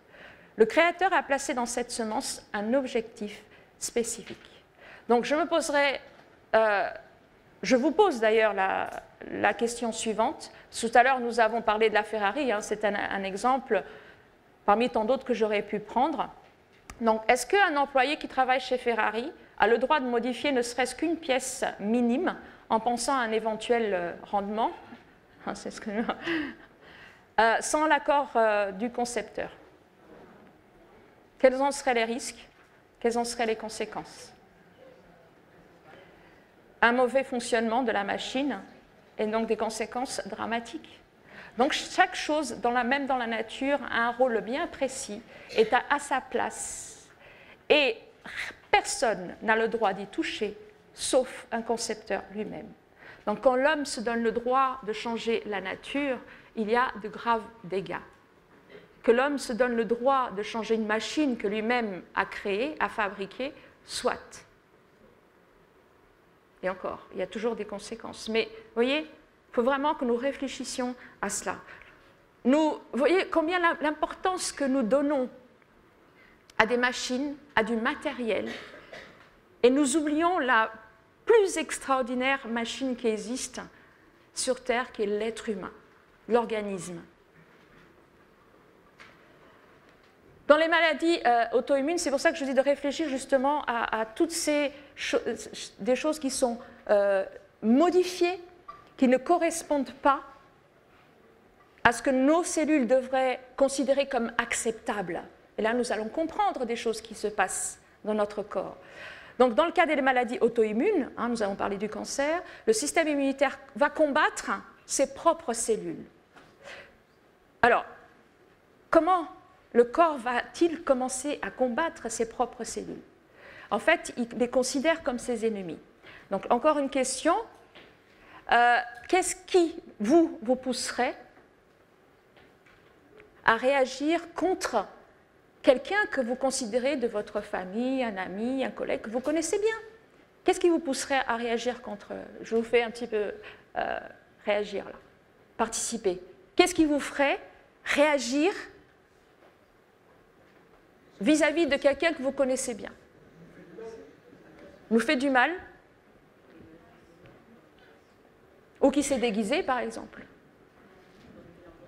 Le Créateur a placé dans cette semence un objectif spécifique. Donc je vous pose d'ailleurs la question suivante. Tout à l'heure, nous avons parlé de la Ferrari, c'est un exemple parmi tant d'autres que j'aurais pu prendre. Donc, est-ce qu'un employé qui travaille chez Ferrari a le droit de modifier ne serait-ce qu'une pièce minime en pensant à un éventuel rendement, sans l'accord du concepteur? Quels en seraient les risques? Quelles en seraient les conséquences? Un mauvais fonctionnement de la machine et donc des conséquences dramatiques. Donc chaque chose, même dans la nature, a un rôle bien précis, est à sa place. Et personne n'a le droit d'y toucher, sauf un concepteur lui-même. Donc quand l'homme se donne le droit de changer la nature, il y a de graves dégâts. Que l'homme se donne le droit de changer une machine que lui-même a créée, a fabriquée, soit. Et encore, il y a toujours des conséquences. Mais vous voyez, il faut vraiment que nous réfléchissions à cela. Vous voyez combien l'importance que nous donnons à des machines, à du matériel, et nous oublions la plus extraordinaire machine qui existe sur Terre, qui est l'être humain, l'organisme. Dans les maladies auto-immunes, c'est pour ça que je dis de réfléchir justement à toutes des choses qui sont modifiées, qui ne correspondent pas à ce que nos cellules devraient considérer comme acceptable. Et là, nous allons comprendre des choses qui se passent dans notre corps. Donc, dans le cas des maladies auto-immunes, nous avons parlé du cancer, le système immunitaire va combattre ses propres cellules. Alors, comment le corps va-t-il commencer à combattre ses propres cellules? En fait, il les considère comme ses ennemis. Donc, encore une question. Qu'est-ce qui vous pousserait à réagir contre quelqu'un que vous considérez de votre famille, un ami, un collègue que vous connaissez bien? Qu'est-ce qui vous pousserait à réagir contre? Je vous fais un petit peu réagir là, participer. Qu'est-ce qui vous ferait réagir vis-à-vis de quelqu'un que vous connaissez bien? Nous fait du mal? Ou qui s'est déguisé, par exemple?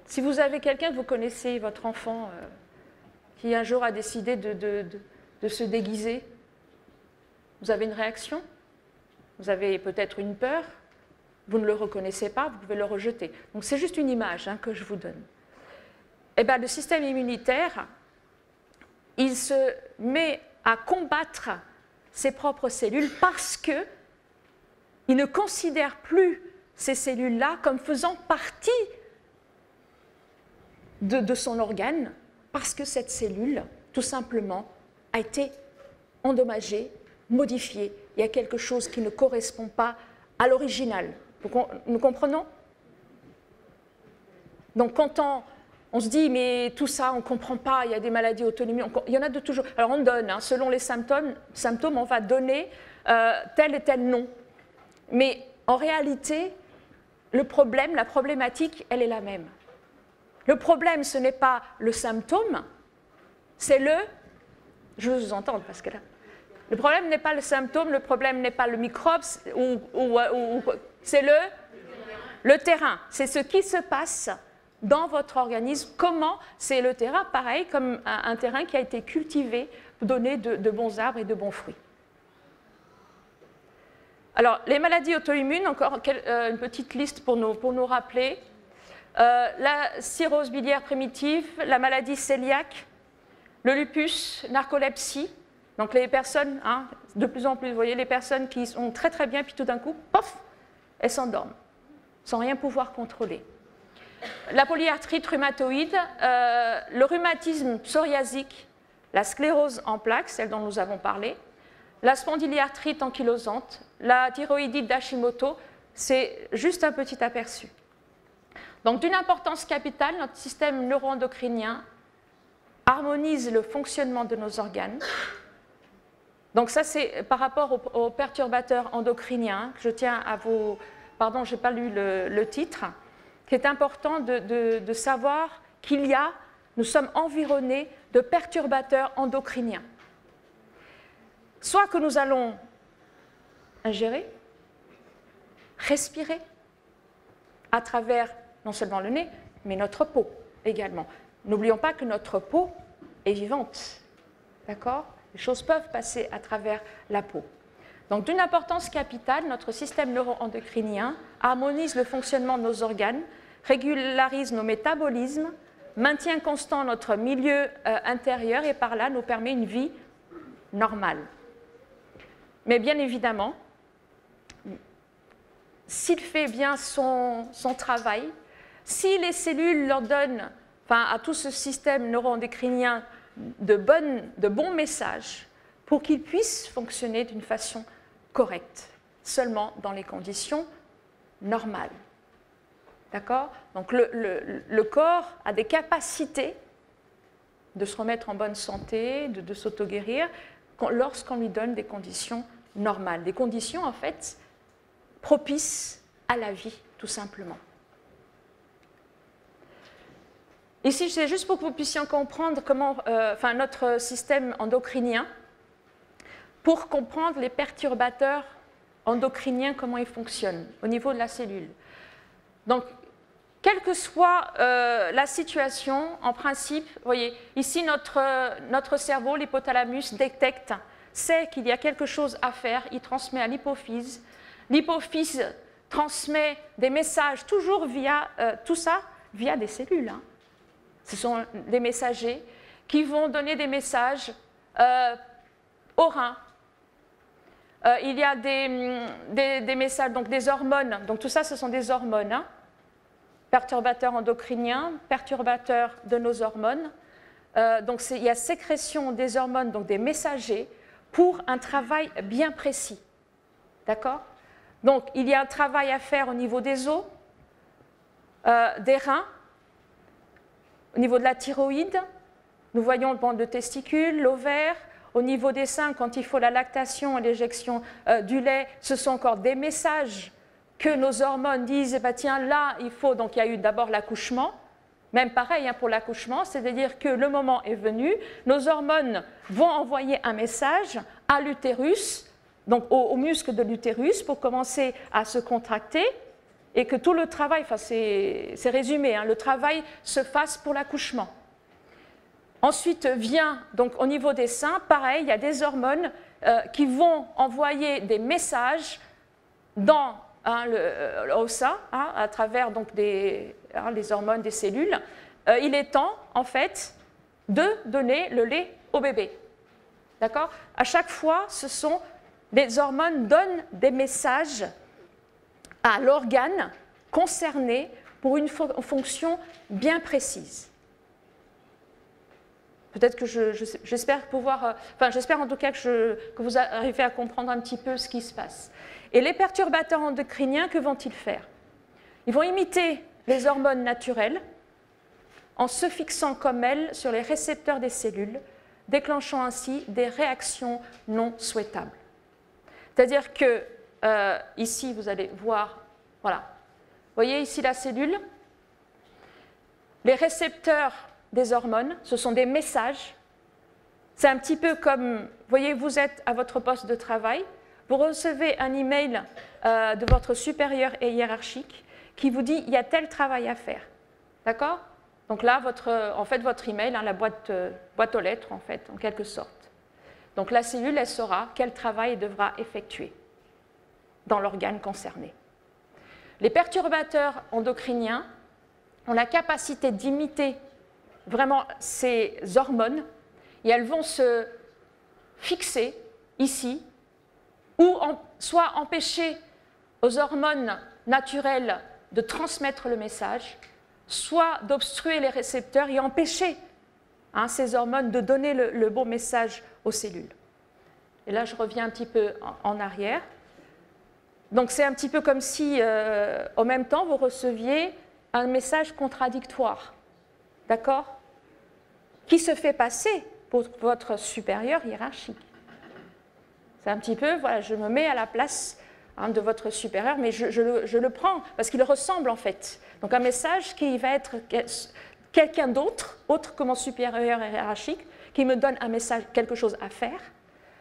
Si vous avez quelqu'un que vous connaissez, votre enfant, qui un jour a décidé de se déguiser, vous avez une réaction? Vous avez peut-être une peur? Vous ne le reconnaissez pas, vous pouvez le rejeter. Donc c'est juste une image que je vous donne. Eh bien, le système immunitaire, il se met à combattre ses propres cellules parce qu'il ne considère plus ces cellules-là comme faisant partie de son organe, parce que cette cellule, tout simplement, a été endommagée, modifiée. Il y a quelque chose qui ne correspond pas à l'original. Nous comprenons? Donc quand on se dit, mais tout ça, on ne comprend pas, il y a des maladies auto-immunes, il y en a de toujours. Alors on donne, selon les symptômes, on va donner tel et tel nom. Mais en réalité, le problème, la problématique, elle est la même. Le problème, ce n'est pas le symptôme, c'est je veux vous entendre parce que là, le problème n'est pas le symptôme, le problème n'est pas le microbe, c'est le terrain. C'est ce qui se passe dans votre organisme. Comment? C'est le terrain, pareil, comme un terrain qui a été cultivé pour donner de bons arbres et de bons fruits. Alors, les maladies auto-immunes, encore une petite liste pour nous rappeler. La cirrhose biliaire primitive, la maladie cœliaque, le lupus, narcolepsie. Donc les personnes, de plus en plus, vous voyez, les personnes qui sont très très bien, puis tout d'un coup, pof, elles s'endorment, sans rien pouvoir contrôler. La polyarthrite rhumatoïde, le rhumatisme psoriasique, la sclérose en plaques, celle dont nous avons parlé, la spondyliarthrite ankylosante, la thyroïdite d'Hashimoto, c'est juste un petit aperçu. Donc d'une importance capitale, notre système neuro-endocrinien harmonise le fonctionnement de nos organes. Donc ça, c'est par rapport aux perturbateurs endocriniens, que je tiens à vous... Pardon, je n'ai pas lu le titre, qui est important de savoir nous sommes environnés de perturbateurs endocriniens. Soit que nous allons ingérer, respirer, à travers non seulement le nez, mais notre peau également. N'oublions pas que notre peau est vivante, d'accord? Les choses peuvent passer à travers la peau. Donc, d'une importance capitale, notre système neuro-endocrinien harmonise le fonctionnement de nos organes, régularise nos métabolismes, maintient constant notre milieu intérieur et par là nous permet une vie normale. Mais bien évidemment, s'il fait bien son travail, si les cellules leur donnent, à tout ce système neuro-endocrinien, de bons messages pour qu'ils puissent fonctionner d'une façon correcte, seulement dans les conditions normale. D'accord? Donc le corps a des capacités de se remettre en bonne santé, de s'auto-guérir, lorsqu'on lui donne des conditions normales, des conditions en fait propices à la vie, tout simplement. Ici, c'est juste pour que vous puissiez comprendre comment, notre système endocrinien, pour comprendre les perturbateurs endocriniens, comment ils fonctionnent au niveau de la cellule. Donc, quelle que soit la situation, en principe, vous voyez, ici notre cerveau, l'hypothalamus, détecte, sait qu'il y a quelque chose à faire, il transmet à l'hypophyse. L'hypophyse transmet des messages toujours via, tout ça, via des cellules. Hein. Ce sont des messagers qui vont donner des messages au rein. Il y a des messages, donc des hormones, donc tout ça, ce sont des hormones. Hein. Perturbateurs endocriniens, perturbateurs de nos hormones. Donc il y a sécrétion des hormones, donc des messagers, pour un travail bien précis. D'accord? Donc il y a un travail à faire au niveau des os, des reins, au niveau de la thyroïde. Nous voyons le banc de testicules, l'ovaire. Au niveau des seins, quand il faut la lactation et l'éjection du lait, ce sont encore des messages que nos hormones disent, eh bien, tiens, là, il faut, donc il y a eu d'abord l'accouchement, même pareil hein, pour l'accouchement, c'est-à-dire que le moment est venu, nos hormones vont envoyer un message à l'utérus, donc au muscle de l'utérus, pour commencer à se contracter, et que tout le travail, enfin c'est résumé, hein, le travail se fasse pour l'accouchement. Ensuite vient, donc au niveau des seins, pareil, il y a des hormones qui vont envoyer des messages dans au sein, hein, à travers donc les hormones des cellules. Il est temps, en fait, de donner le lait au bébé. D'accord? À chaque fois, les hormones donnent des messages à l'organe concerné pour une fonction bien précise. Peut-être que j'espère pouvoir, j'espère en tout cas que vous arrivez à comprendre un petit peu ce qui se passe. Et les perturbateurs endocriniens, que vont-ils faire? Ils vont imiter les hormones naturelles en se fixant comme elles sur les récepteurs des cellules, déclenchant ainsi des réactions non souhaitables. C'est-à-dire que ici, vous allez voir, voilà, vous voyez ici la cellule, les récepteurs des hormones, ce sont des messages. C'est un petit peu comme, vous voyez, vous êtes à votre poste de travail, vous recevez un email de votre supérieur et hiérarchique qui vous dit il y a tel travail à faire. D'accord? Donc là, votre email, hein, la boîte aux lettres, en fait, en quelque sorte. Donc la cellule, elle saura quel travail elle devra effectuer dans l'organe concerné. Les perturbateurs endocriniens ont la capacité d'imiter vraiment ces hormones et elles vont se fixer ici ou soit empêcher aux hormones naturelles de transmettre le message, soit d'obstruer les récepteurs et empêcher ces hormones de donner le bon message aux cellules. Et là, je reviens un petit peu en arrière. Donc, c'est un petit peu comme si, en même temps, vous receviez un message contradictoire. D'accord? Qui se fait passer pour votre supérieur hiérarchique. C'est un petit peu, voilà, je me mets à la place de votre supérieur, mais je le prends parce qu'il ressemble en fait. Donc un message qui va être quelqu'un d'autre, autre que mon supérieur hiérarchique, qui me donne un message, quelque chose à faire.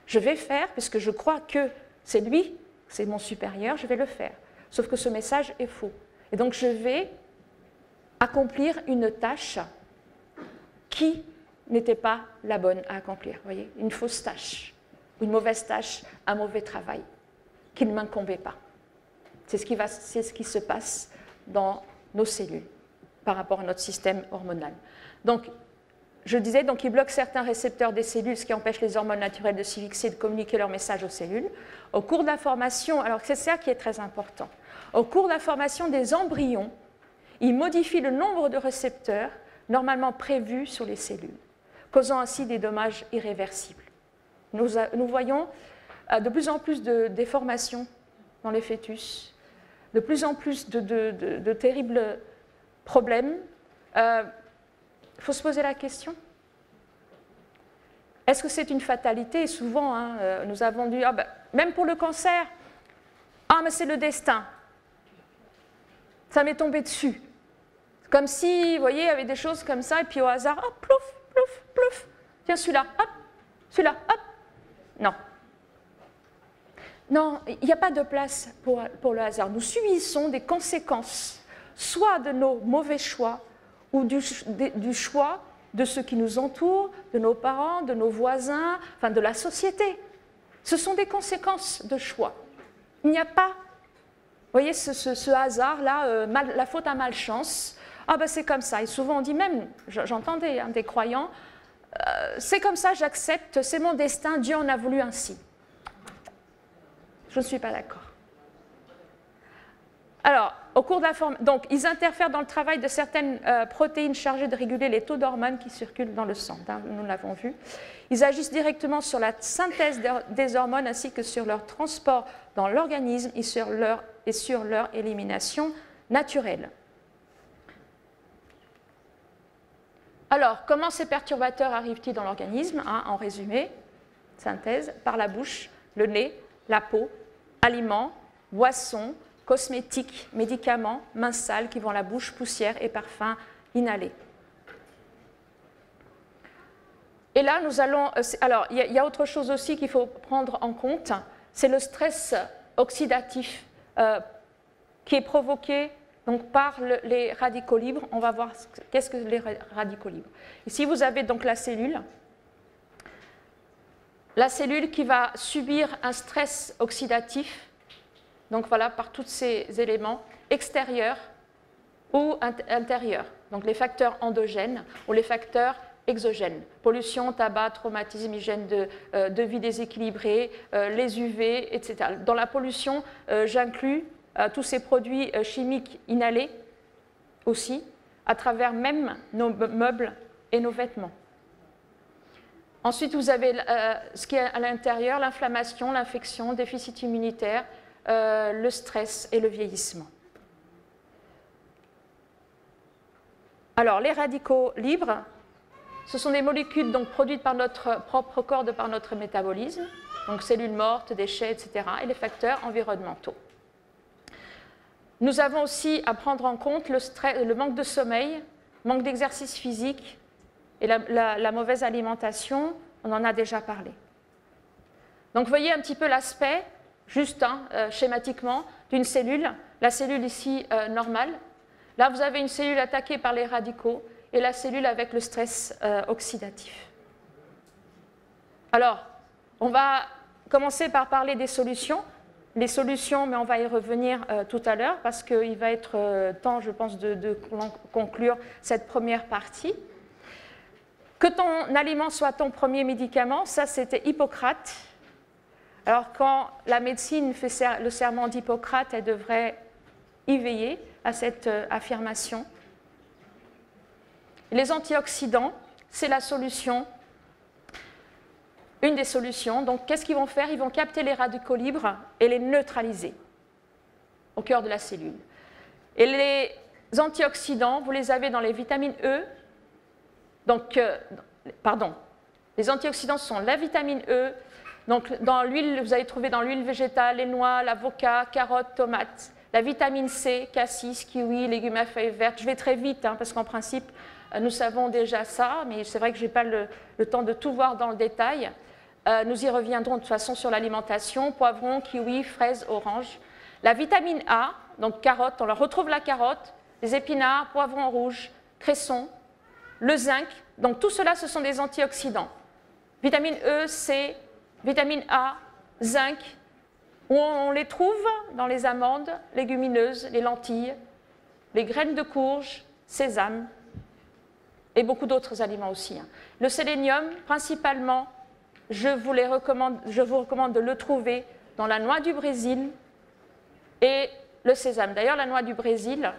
Je vais faire, puisque je crois que c'est lui, c'est mon supérieur, je vais le faire. Sauf que ce message est faux. Et donc je vais accomplir une tâche qui n'était pas la bonne à accomplir. Vous voyez, une fausse tâche, une mauvaise tâche, un mauvais travail qui ne m'incombait pas. C'est ce qui se passe dans nos cellules par rapport à notre système hormonal. Donc, je disais, donc, il bloque certains récepteurs des cellules, ce qui empêche les hormones naturelles de s'y fixer et de communiquer leur message aux cellules. Au cours de la formation, alors c'est ça qui est très important, au cours de la formation des embryons, il modifie le nombre de récepteurs normalement prévus sur les cellules, causant ainsi des dommages irréversibles. Nous voyons de plus en plus de déformations dans les fœtus, de plus en plus de terribles problèmes. Il faut se poser la question. Est-ce que c'est une fatalité? Et souvent, hein, nous avons dit, même pour le cancer, mais c'est le destin. Ça m'est tombé dessus. Comme si, vous voyez, il y avait des choses comme ça, et puis au hasard, hop, plouf, plouf, plouf. Tiens, celui-là, hop, celui-là, hop. Non. Non, il n'y a pas de place pour le hasard. Nous subissons des conséquences, soit de nos mauvais choix, ou du choix de ceux qui nous entourent, de nos parents, de nos voisins, enfin de la société. Ce sont des conséquences de choix. Il n'y a pas, vous voyez, ce hasard-là, la faute à malchance. C'est comme ça. Et souvent on dit même, j'entendais des croyants, c'est comme ça, j'accepte, c'est mon destin, Dieu en a voulu ainsi. Je ne suis pas d'accord. Alors, au cours de la donc, ils interfèrent dans le travail de certaines protéines chargées de réguler les taux d'hormones qui circulent dans le sang. Nous l'avons vu. Ils agissent directement sur la synthèse des hormones ainsi que sur leur transport dans l'organisme et sur leur élimination naturelle. Alors, comment ces perturbateurs arrivent-ils dans l'organisme? En résumé, synthèse, par la bouche, le nez, la peau, aliments, boissons, cosmétiques, médicaments, mains sales qui vont à la bouche, poussière et parfums inhalés. Et là, nous allons... Alors, il y a autre chose aussi qu'il faut prendre en compte, c'est le stress oxydatif qui est provoqué donc, par les radicaux libres. On va voir qu'est-ce que les radicaux libres. Ici, vous avez donc la cellule qui va subir un stress oxydatif, donc voilà, par tous ces éléments extérieurs ou intérieurs, donc les facteurs endogènes ou les facteurs exogènes, pollution, tabac, traumatisme, hygiène de vie déséquilibrée, les UV, etc. Dans la pollution, j'inclus tous ces produits chimiques inhalés aussi, à travers même nos meubles et nos vêtements. Ensuite, vous avez ce qui est à l'intérieur, l'inflammation, l'infection, le déficit immunitaire, le stress et le vieillissement. Alors, les radicaux libres, ce sont des molécules donc, produites par notre propre corps de par notre métabolisme, donc cellules mortes, déchets, etc., et les facteurs environnementaux. Nous avons aussi à prendre en compte le manque de sommeil, manque d'exercice physique, et la mauvaise alimentation, on en a déjà parlé. Donc, vous voyez un petit peu l'aspect, juste schématiquement, d'une cellule. La cellule ici normale. Là, vous avez une cellule attaquée par les radicaux et la cellule avec le stress oxydatif. Alors, on va commencer par parler des solutions. Les solutions, mais on va y revenir tout à l'heure parce qu'il va être temps, je pense, de conclure cette première partie. Que ton aliment soit ton premier médicament, ça c'était Hippocrate. Alors quand la médecine fait le serment d'Hippocrate, elle devrait y veiller à cette affirmation. Les antioxydants, c'est la solution, une des solutions. Donc qu'est-ce qu'ils vont faire? Ils vont capter les radicaux libres et les neutraliser au cœur de la cellule. Et les antioxydants, vous les avez dans les vitamines E. Donc, les antioxydants sont la vitamine E. Donc, dans l'huile, vous allez trouver dans l'huile végétale les noix, l'avocat, carottes, tomates. La vitamine C, cassis, kiwi, légumes à feuilles vertes. Je vais très vite parce qu'en principe, nous savons déjà ça, mais c'est vrai que je n'ai pas le temps de tout voir dans le détail. Nous y reviendrons de toute façon sur l'alimentation, poivron, kiwi, fraises, oranges. La vitamine A, donc carotte, on retrouve la carotte, les épinards, poivrons rouges, cressons, le zinc. Donc tout cela, ce sont des antioxydants. Vitamine E, C, vitamine A, zinc, où on les trouve dans les amandes, légumineuses, les lentilles, les graines de courge, sésame et beaucoup d'autres aliments aussi. Le sélénium, principalement, je vous recommande de le trouver dans la noix du Brésil et le sésame. D'ailleurs, la noix du Brésil,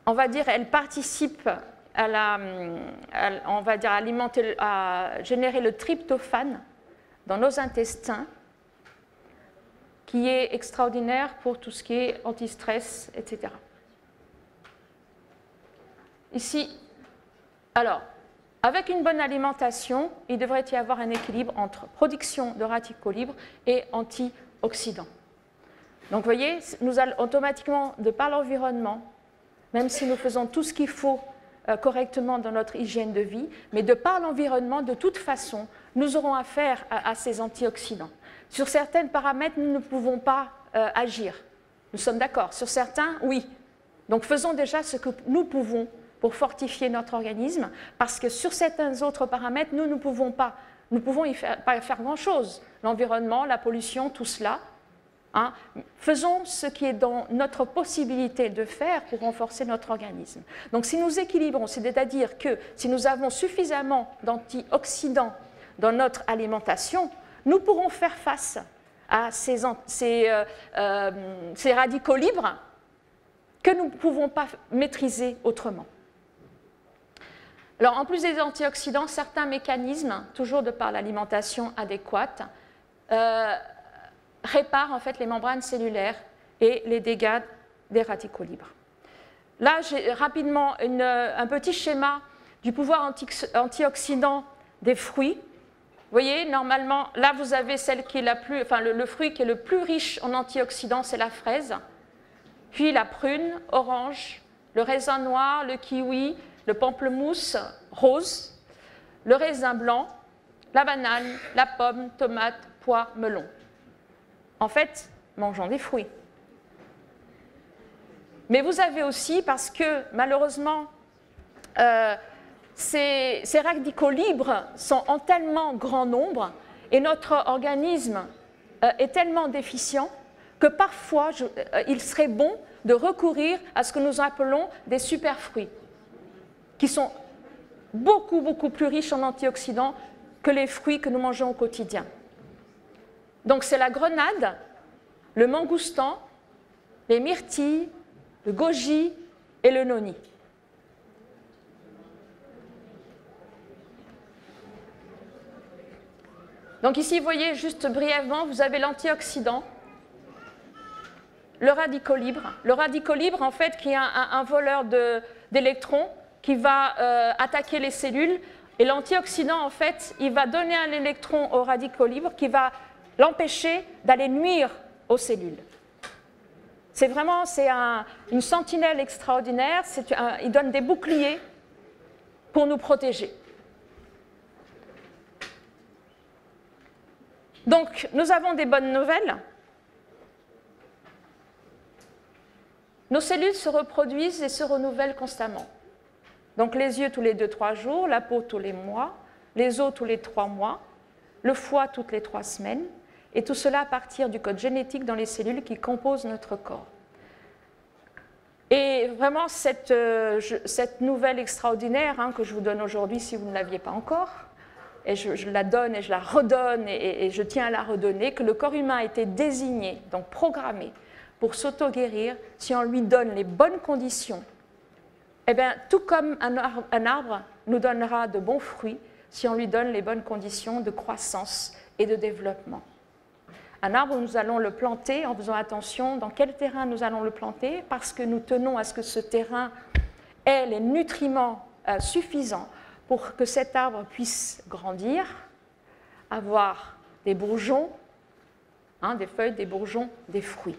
on va dire, elle participe à générer le tryptophane dans nos intestins. qui est extraordinaire pour tout ce qui est anti-stress, etc. Ici, alors, avec une bonne alimentation, il devrait y avoir un équilibre entre production de radicaux libres et antioxydants. Donc, vous voyez, nous allons automatiquement, de par l'environnement, même si nous faisons tout ce qu'il faut correctement dans notre hygiène de vie, mais de par l'environnement, de toute façon, nous aurons affaire à ces antioxydants. Sur certains paramètres, nous ne pouvons pas agir. Nous sommes d'accord. Sur certains, oui. Donc faisons déjà ce que nous pouvons pour fortifier notre organisme, parce que sur certains autres paramètres, nous ne pouvons pas y faire grand-chose. L'environnement, la pollution, tout cela. Hein. Faisons ce qui est dans notre possibilité de faire pour renforcer notre organisme. Donc si nous équilibrons, c'est-à-dire que si nous avons suffisamment d'antioxydants dans notre alimentation, nous pourrons faire face à ces radicaux libres que nous ne pouvons pas maîtriser autrement. Alors, en plus des antioxydants, certains mécanismes, toujours de par l'alimentation adéquate, réparent en fait les membranes cellulaires et les dégâts des radicaux libres. Là, j'ai rapidement un petit schéma du pouvoir antioxydant des fruits. Vous voyez, normalement, là, vous avez celle qui est le fruit qui est le plus riche en antioxydants, c'est la fraise. Puis la prune, orange, le raisin noir, le kiwi, le pamplemousse, rose, le raisin blanc, la banane, la pomme, tomate, pois, melon. En fait, mangeons des fruits. Mais vous avez aussi, parce que malheureusement, ces radicaux libres sont en tellement grand nombre et notre organisme est tellement déficient que parfois, il serait bon de recourir à ce que nous appelons des superfruits, qui sont beaucoup, beaucoup plus riches en antioxydants que les fruits que nous mangeons au quotidien. Donc c'est la grenade, le mangoustan, les myrtilles, le goji et le noni. Donc ici, vous voyez juste brièvement, vous avez l'antioxydant, le radicaux libre. Le radicaux libre, en fait, qui est un voleur d'électrons qui va attaquer les cellules. Et l'antioxydant, en fait, il va donner un électron au radicaux libre qui va l'empêcher d'aller nuire aux cellules. C'est vraiment une sentinelle extraordinaire. Il donne des boucliers pour nous protéger. Donc, nous avons des bonnes nouvelles. Nos cellules se reproduisent et se renouvellent constamment. Donc, les yeux tous les 2-3 jours, la peau tous les mois, les os tous les 3 mois, le foie toutes les 3 semaines, et tout cela à partir du code génétique dans les cellules qui composent notre corps. Et vraiment, cette nouvelle extraordinaire que je vous donne aujourd'hui, si vous ne l'aviez pas encore, et je la donne et je la redonne et je tiens à la redonner, que le corps humain a été désigné, donc programmé, pour s'auto-guérir si on lui donne les bonnes conditions. Eh bien, tout comme un arbre nous donnera de bons fruits si on lui donne les bonnes conditions de croissance et de développement. Un arbre, nous allons le planter en faisant attention dans quel terrain nous allons le planter, parce que nous tenons à ce que ce terrain ait les nutriments suffisants pour que cet arbre puisse grandir, avoir des bourgeons, des feuilles, des bourgeons, des fruits.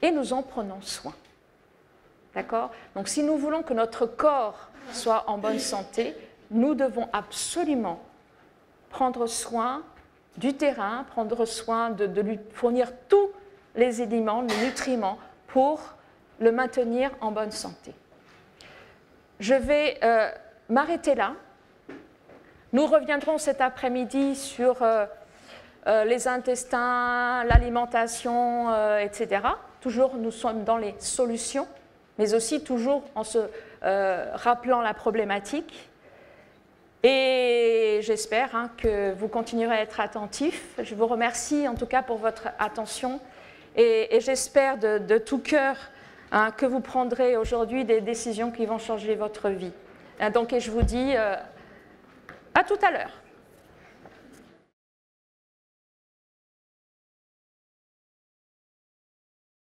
Et nous en prenons soin. D'accord ? Donc si nous voulons que notre corps soit en bonne santé, nous devons absolument prendre soin du terrain, prendre soin de lui fournir tous les éléments, les nutriments pour le maintenir en bonne santé. Je vais m'arrêter là. Nous reviendrons cet après-midi sur les intestins, l'alimentation, etc. Toujours, nous sommes dans les solutions, mais aussi toujours en se rappelant la problématique. Et j'espère que vous continuerez à être attentifs. Je vous remercie en tout cas pour votre attention et j'espère de tout cœur que vous prendrez aujourd'hui des décisions qui vont changer votre vie. Donc, et je vous dis à tout à l'heure.